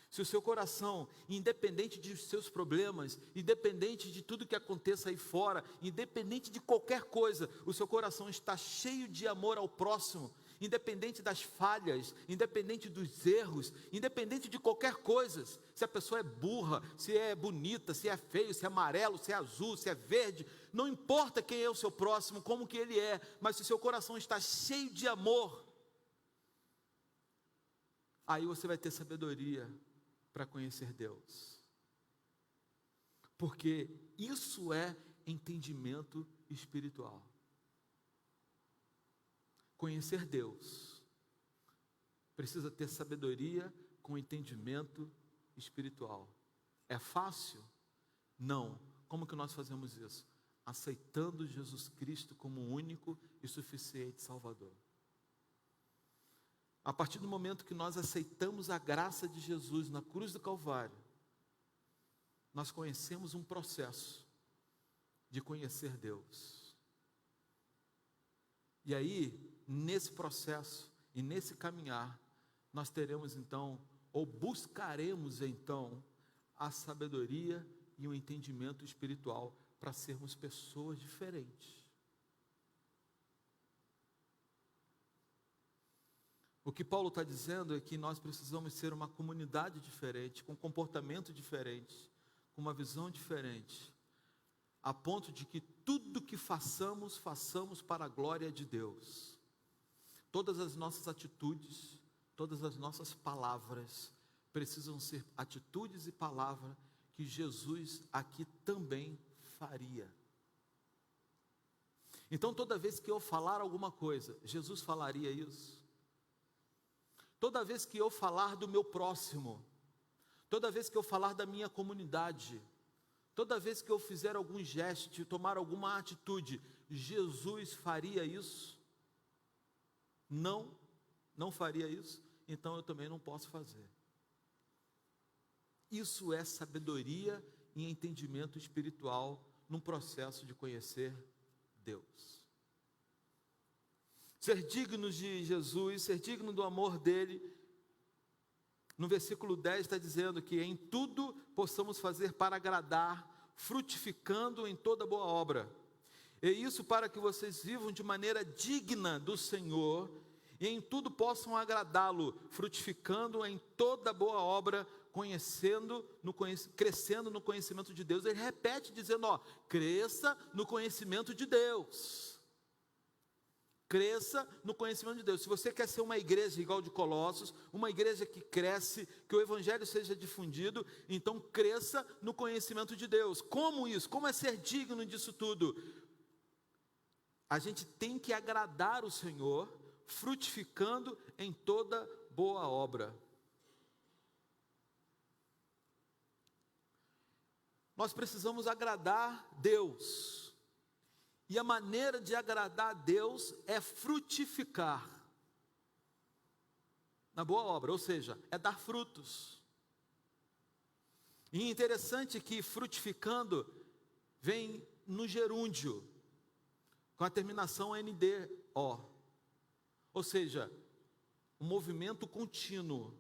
Se o seu coração, independente dos seus problemas, independente de tudo que aconteça aí fora, independente de qualquer coisa, o seu coração está cheio de amor ao próximo, independente das falhas, independente dos erros, independente de qualquer coisa, se a pessoa é burra, se é bonita, se é feio, se é amarelo, se é azul, se é verde, não importa quem é o seu próximo, como que ele é, mas se o seu coração está cheio de amor, aí você vai ter sabedoria para conhecer Deus, porque isso é entendimento espiritual. Conhecer Deus precisa ter sabedoria com entendimento espiritual. É fácil? Não. Como que nós fazemos isso? Aceitando Jesus Cristo como o único e suficiente Salvador. A partir do momento que nós aceitamos a graça de Jesus na cruz do Calvário, nós conhecemos um processo de conhecer Deus. E aí, nesse processo e nesse caminhar, nós teremos então, ou buscaremos então, a sabedoria e o entendimento espiritual para sermos pessoas diferentes. O que Paulo está dizendo é que nós precisamos ser uma comunidade diferente, com comportamento diferente, com uma visão diferente, a ponto de que tudo que façamos, façamos para a glória de Deus. Todas as nossas atitudes, todas as nossas palavras, precisam ser atitudes e palavras que Jesus aqui também faria. Então toda vez que eu falar alguma coisa, Jesus falaria isso? Toda vez que eu falar do meu próximo, toda vez que eu falar da minha comunidade, toda vez que eu fizer algum gesto, tomar alguma atitude, Jesus faria isso? Não, não faria isso, então eu também não posso fazer. Isso é sabedoria e entendimento espiritual num processo de conhecer Deus. Ser dignos de Jesus, ser digno do amor dele. No versículo 10 está dizendo que em tudo possamos fazer para agradar, frutificando em toda boa obra. E isso para que vocês vivam de maneira digna do Senhor e em tudo possam agradá-lo, frutificando em toda boa obra, crescendo no conhecimento de Deus. Ele repete dizendo, cresça no conhecimento de Deus. Cresça no conhecimento de Deus. Se você quer ser uma igreja igual de Colossos, uma igreja que cresce, que o evangelho seja difundido, então cresça no conhecimento de Deus. Como isso? Como é ser digno disso tudo? A gente tem que agradar o Senhor, frutificando em toda boa obra. Nós precisamos agradar Deus. E a maneira de agradar a Deus é frutificar na boa obra, ou seja, é dar frutos. E interessante que frutificando vem no gerúndio, com a terminação NDO, ou seja, um movimento contínuo.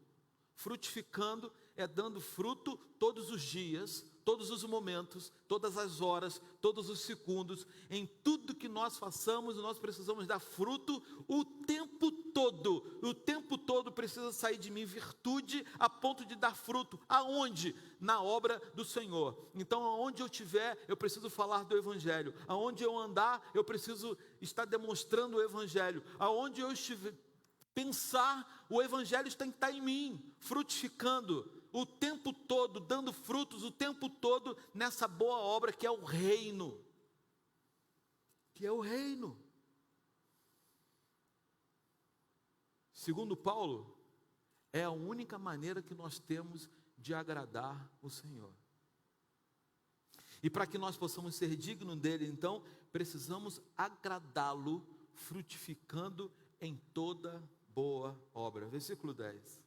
Frutificando é dando fruto todos os dias, todos os momentos, todas as horas, todos os segundos. Em tudo que nós façamos, nós precisamos dar fruto o tempo todo. O tempo todo precisa sair de mim virtude a ponto de dar fruto. Aonde? Na obra do Senhor. Então, aonde eu estiver, eu preciso falar do Evangelho. Aonde eu andar, eu preciso estar demonstrando o Evangelho. Aonde eu estiver pensar, o evangelho tem que estar em mim, frutificando o tempo todo, dando frutos o tempo todo nessa boa obra que é o reino. Que é o reino. Segundo Paulo, é a única maneira que nós temos de agradar o Senhor. E para que nós possamos ser dignos dele, então, precisamos agradá-lo, frutificando em toda boa obra. Versículo 10.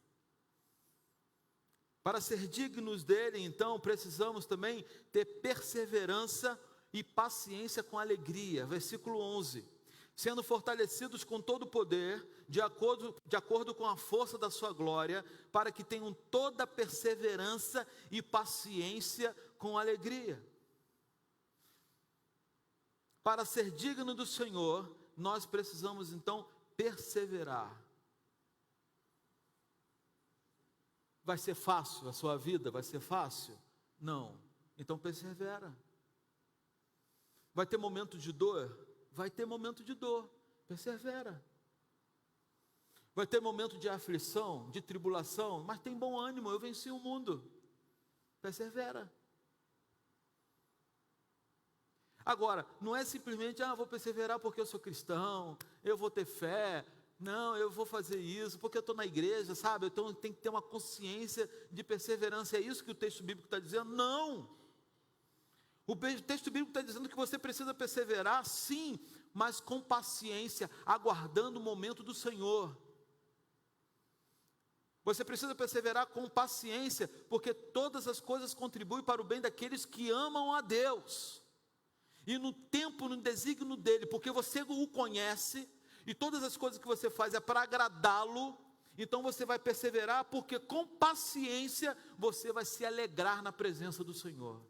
Para ser dignos dele, então, precisamos também ter perseverança e paciência com alegria. Versículo 11. Sendo fortalecidos com todo o poder, de acordo com a força da sua glória, para que tenham toda perseverança e paciência com alegria. Para ser digno do Senhor, nós precisamos então perseverar. Vai ser fácil a sua vida? Vai ser fácil? Não. Então persevera. Vai ter momento de dor? Vai ter momento de dor. Persevera. Vai ter momento de aflição, de tribulação, mas tem bom ânimo, eu venci o mundo. Persevera. Agora, não é simplesmente, vou perseverar porque eu sou cristão, eu vou ter fé, não, eu vou fazer isso, porque eu estou na igreja, sabe? Então tem que ter uma consciência de perseverança, é isso que o texto bíblico está dizendo? Não! O texto bíblico está dizendo que você precisa perseverar, sim, mas com paciência, aguardando o momento do Senhor. Você precisa perseverar com paciência, porque todas as coisas contribuem para o bem daqueles que amam a Deus. E no tempo, no desígnio dele, porque você o conhece, e todas as coisas que você faz é para agradá-lo, então você vai perseverar, porque com paciência você vai se alegrar na presença do Senhor.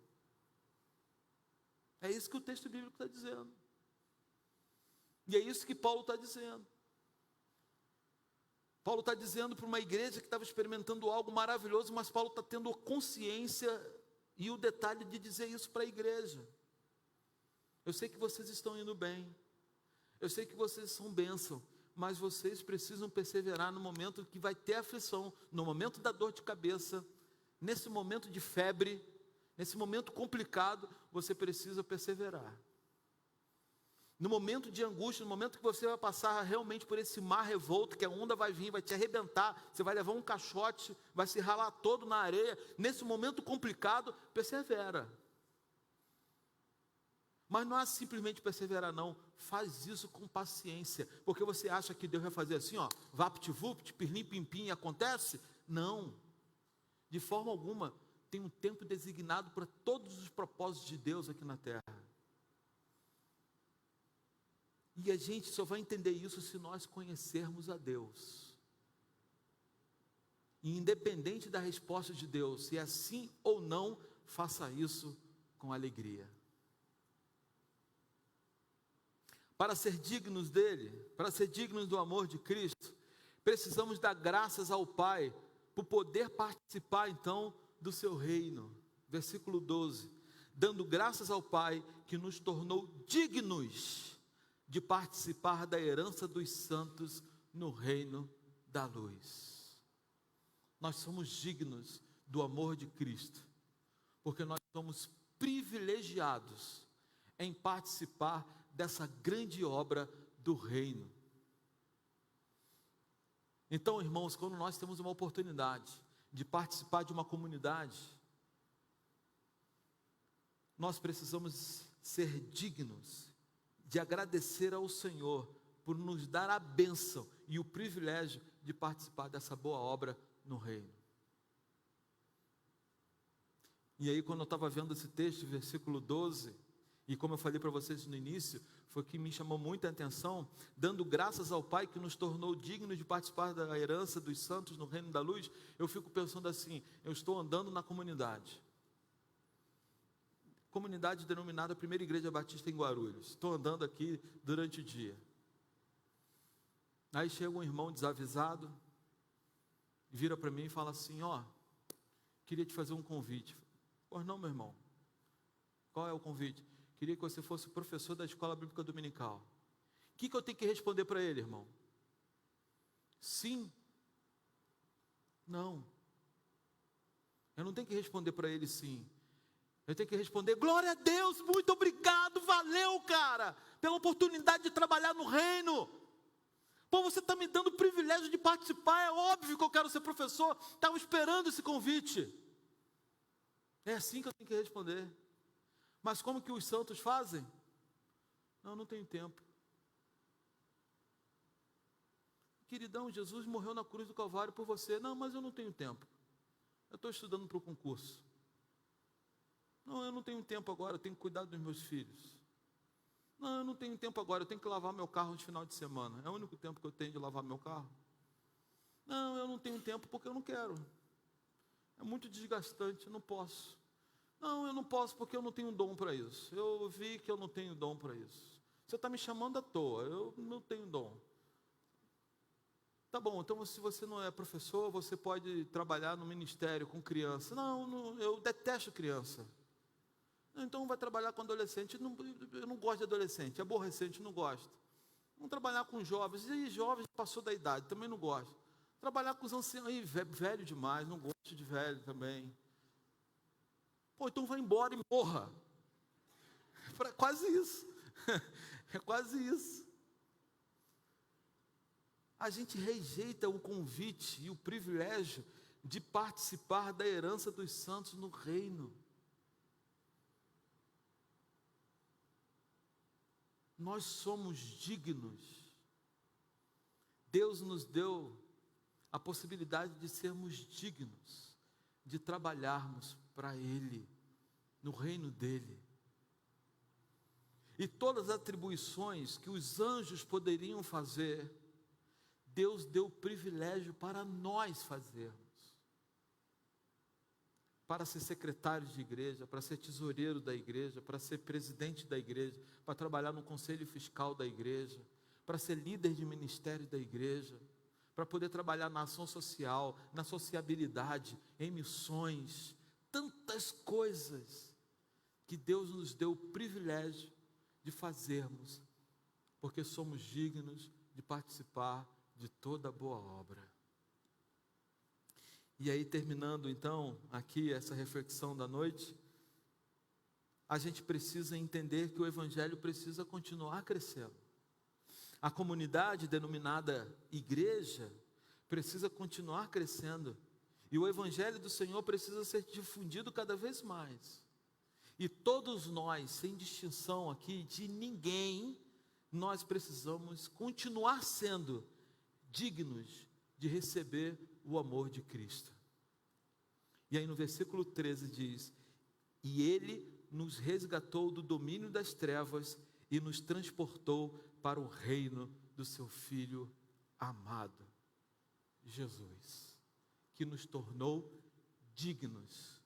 É isso que o texto bíblico está dizendo. E é isso que Paulo está dizendo. Paulo está dizendo para uma igreja que estava experimentando algo maravilhoso, mas Paulo está tendo a consciência e o detalhe de dizer isso para a igreja. Eu sei que vocês estão indo bem, eu sei que vocês são bênção, mas vocês precisam perseverar no momento que vai ter aflição, no momento da dor de cabeça, nesse momento de febre, nesse momento complicado, você precisa perseverar. No momento de angústia, no momento que você vai passar realmente por esse mar revolto, que a onda vai vir, vai te arrebentar, você vai levar um caixote, vai se ralar todo na areia, nesse momento complicado, persevera. Mas não é simplesmente perseverar não, faz isso com paciência, porque você acha que Deus vai fazer assim, vapt-vupt, pirlim-pim-pim, acontece? Não, de forma alguma. Tem um tempo designado para todos os propósitos de Deus aqui na terra. E a gente só vai entender isso se nós conhecermos a Deus. E independente da resposta de Deus, se é sim ou não, faça isso com alegria. Para ser dignos dele, para ser dignos do amor de Cristo, precisamos dar graças ao Pai, por poder participar então do seu reino. Versículo 12, dando graças ao Pai que nos tornou dignos de participar da herança dos santos no reino da luz. Nós somos dignos do amor de Cristo, porque nós somos privilegiados em participar dessa grande obra do reino. Então, irmãos, quando nós temos uma oportunidade de participar de uma comunidade, nós precisamos ser dignos de agradecer ao Senhor por nos dar a bênção e o privilégio de participar dessa boa obra no reino. E aí, quando eu estava vendo esse texto, versículo 12, e como eu falei para vocês no início, foi que me chamou muita atenção, dando graças ao Pai que nos tornou dignos de participar da herança dos santos no reino da luz. Eu fico pensando assim, eu estou andando na comunidade denominada Primeira Igreja Batista em Guarulhos, estou andando aqui durante o dia, aí chega um irmão desavisado, vira para mim e fala assim, queria te fazer um convite. Pois não, meu irmão, qual é o convite? Queria que você fosse professor da escola bíblica dominical. O que eu tenho que responder para ele, irmão? sim? Não. Eu não tenho que responder para ele sim. Eu tenho que responder: glória a Deus, muito obrigado, valeu, cara, pela oportunidade de trabalhar no reino. Pô, você está me dando o privilégio de participar, é óbvio que eu quero ser professor, estava esperando esse convite. É assim que eu tenho que responder. Mas como que os santos fazem? Não tenho tempo. Queridão, Jesus morreu na cruz do Calvário por você. Não, mas eu não tenho tempo. Eu estou estudando para o concurso. Não, eu não tenho tempo agora, eu tenho que cuidar dos meus filhos. Não, eu não tenho tempo agora, eu tenho que lavar meu carro no final de semana. É o único tempo que eu tenho de lavar meu carro. Não, eu não tenho tempo porque eu não quero. É muito desgastante, eu não posso. Não, eu não posso porque eu não tenho dom para isso. Eu vi que eu não tenho dom para isso. Você está me chamando à toa, eu não tenho dom. Tá bom, então se você não é professor, você pode trabalhar no ministério com criança. Não, eu detesto criança. Então vai trabalhar com adolescente. Eu não gosto de adolescente, aborrecente, não gosto. Vamos trabalhar com jovens. E jovens passou da idade, também não gosto. Trabalhar com os anciãos, aí, velho demais, não gosto de velho também. Pô, então vai embora e morra. É quase isso. É quase isso. A gente rejeita o convite e o privilégio de participar da herança dos santos no reino. Nós somos dignos. Deus nos deu a possibilidade de sermos dignos, de trabalharmos para Ele, no reino dEle. E todas as atribuições que os anjos poderiam fazer, Deus deu o privilégio para nós fazermos. Para ser secretário de igreja, para ser tesoureiro da igreja, para ser presidente da igreja, para trabalhar no conselho fiscal da igreja, para ser líder de ministério da igreja, para poder trabalhar na ação social, na sociabilidade, em missões, tantas coisas que Deus nos deu o privilégio de fazermos, porque somos dignos de participar de toda boa obra. E aí, terminando então aqui essa reflexão da noite, a gente precisa entender que o Evangelho precisa continuar crescendo. A comunidade denominada igreja precisa continuar crescendo. E o Evangelho do Senhor precisa ser difundido cada vez mais. E todos nós, sem distinção aqui de ninguém, nós precisamos continuar sendo dignos de receber o amor de Cristo. E aí no versículo 13 diz: e Ele nos resgatou do domínio das trevas e nos transportou para o reino do seu Filho amado, Jesus, que nos tornou dignos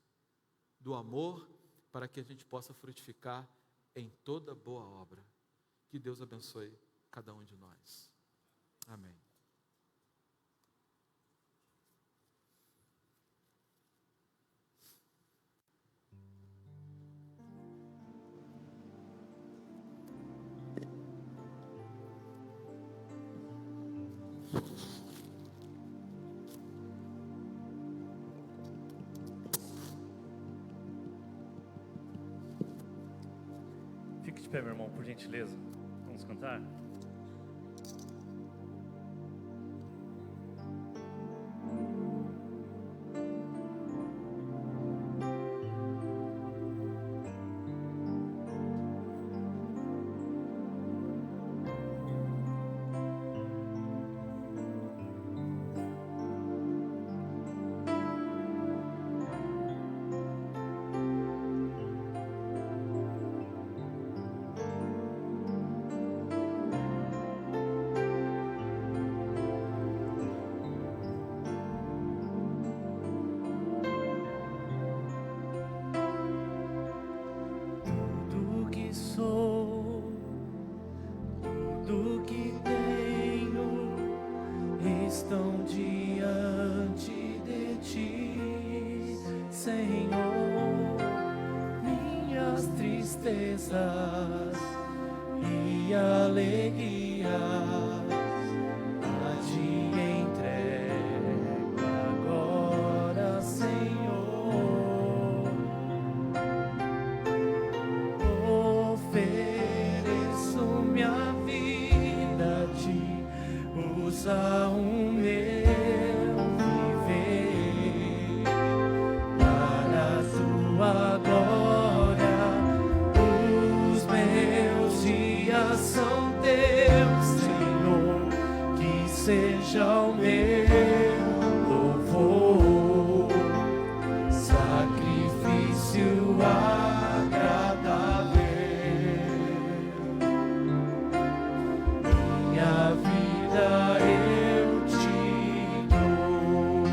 do amor para que a gente possa frutificar em toda boa obra. Que Deus abençoe cada um de nós. Amém. Fique de pé, meu irmão, por gentileza. Vamos cantar? Estão diante de ti, Senhor, minhas tristezas e alegrias há de seja o meu louvor, sacrifício agradável. Minha vida eu te dou.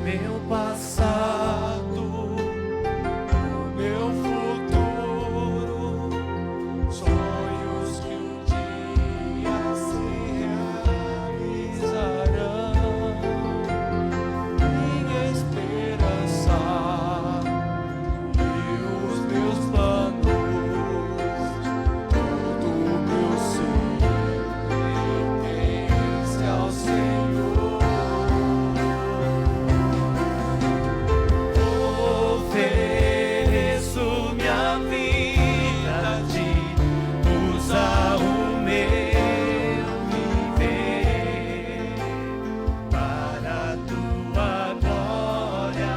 Meu passado, meu futuro, sonhos que um dia se realizarão. Minha esperança e os meus planos, todo meu ser pertence ao Senhor. Ofereço minha vida a ti, usa o meu viver para a tua glória.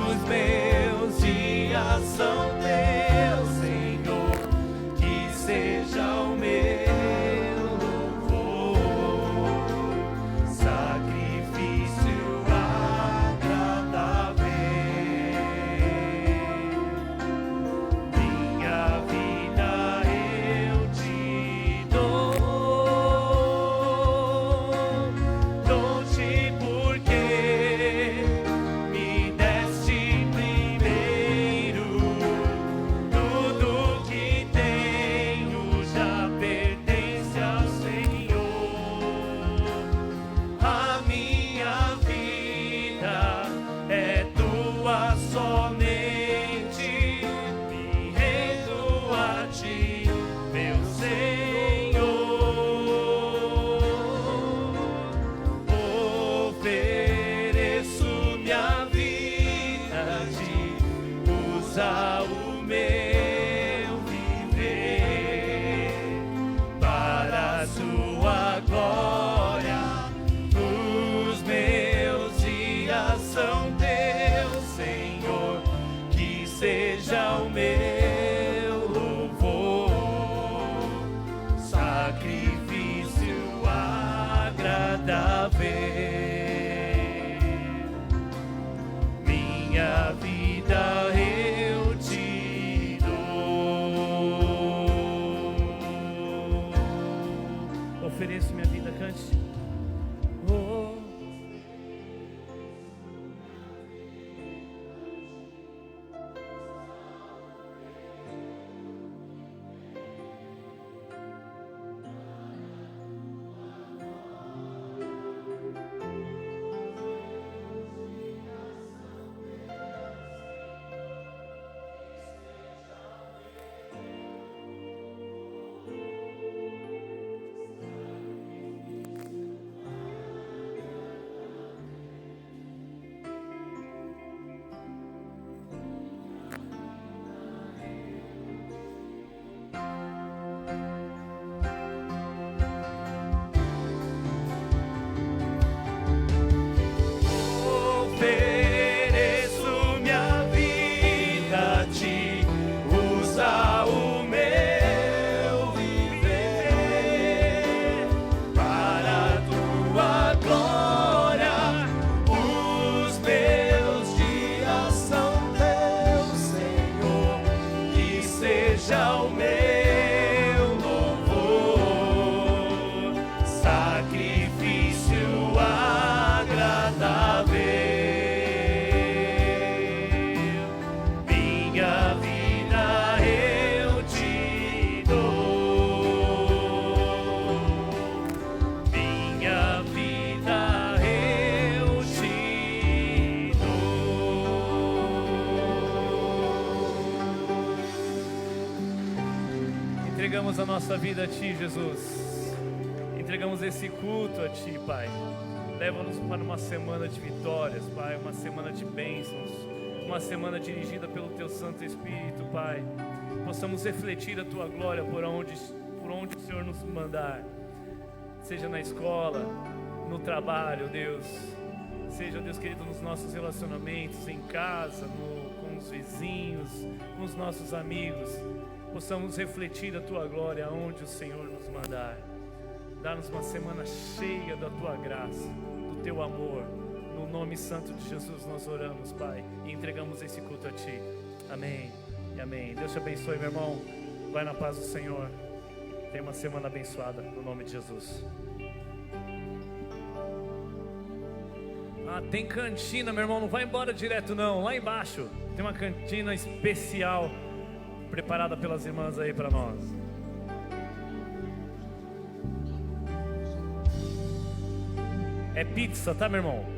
Os meus dias são teus, Senhor, que seja o meu louvor, sacrifício agradável. Minha vida eu te dou. Dou-te porque me deste primeiro. Tudo que tenho já pertence ao Senhor. A minha vida é tua somente. Me rendo a ti, meu Senhor. Ofereço minha vida a ti, usa o meu viver para a sua glória. Os meus dias são teus, Senhor, que seja o meu louvor, sacrifício agradável. Minha vida eu te dou. Ofereço minha vida, cante. Oh. Ofereço minha vida a ti, usa o meu viver para a tua glória. Os meus dias são teus, Senhor, que seja o meu louvor, sacrifício agradável. Minha vida eu te dou. Minha vida eu te dou. Entregamos a nossa vida a ti, Jesus. Entregamos esse culto a ti, Pai. Leva-nos para uma semana de vitórias, Pai, uma semana de bênçãos, uma semana dirigida pelo Teu Santo Espírito, Pai. Possamos refletir a Tua glória por onde o Senhor nos mandar, seja na escola, no trabalho, Deus, Seja, Deus querido, nos nossos relacionamentos, em casa, com os vizinhos, com os nossos amigos. Possamos refletir a Tua glória aonde o Senhor nos mandar. Dá-nos uma semana cheia da Tua graça, do Teu amor. No nome santo de Jesus nós oramos, Pai, e entregamos esse culto a Ti. Amém e amém. Deus te abençoe, meu irmão. Vai na paz do Senhor. Tenha uma semana abençoada, no nome de Jesus. Ah, tem cantina, meu irmão. Não vai embora direto, não. Lá embaixo tem uma cantina especial preparada pelas irmãs aí para nós. É pizza, tá, meu irmão?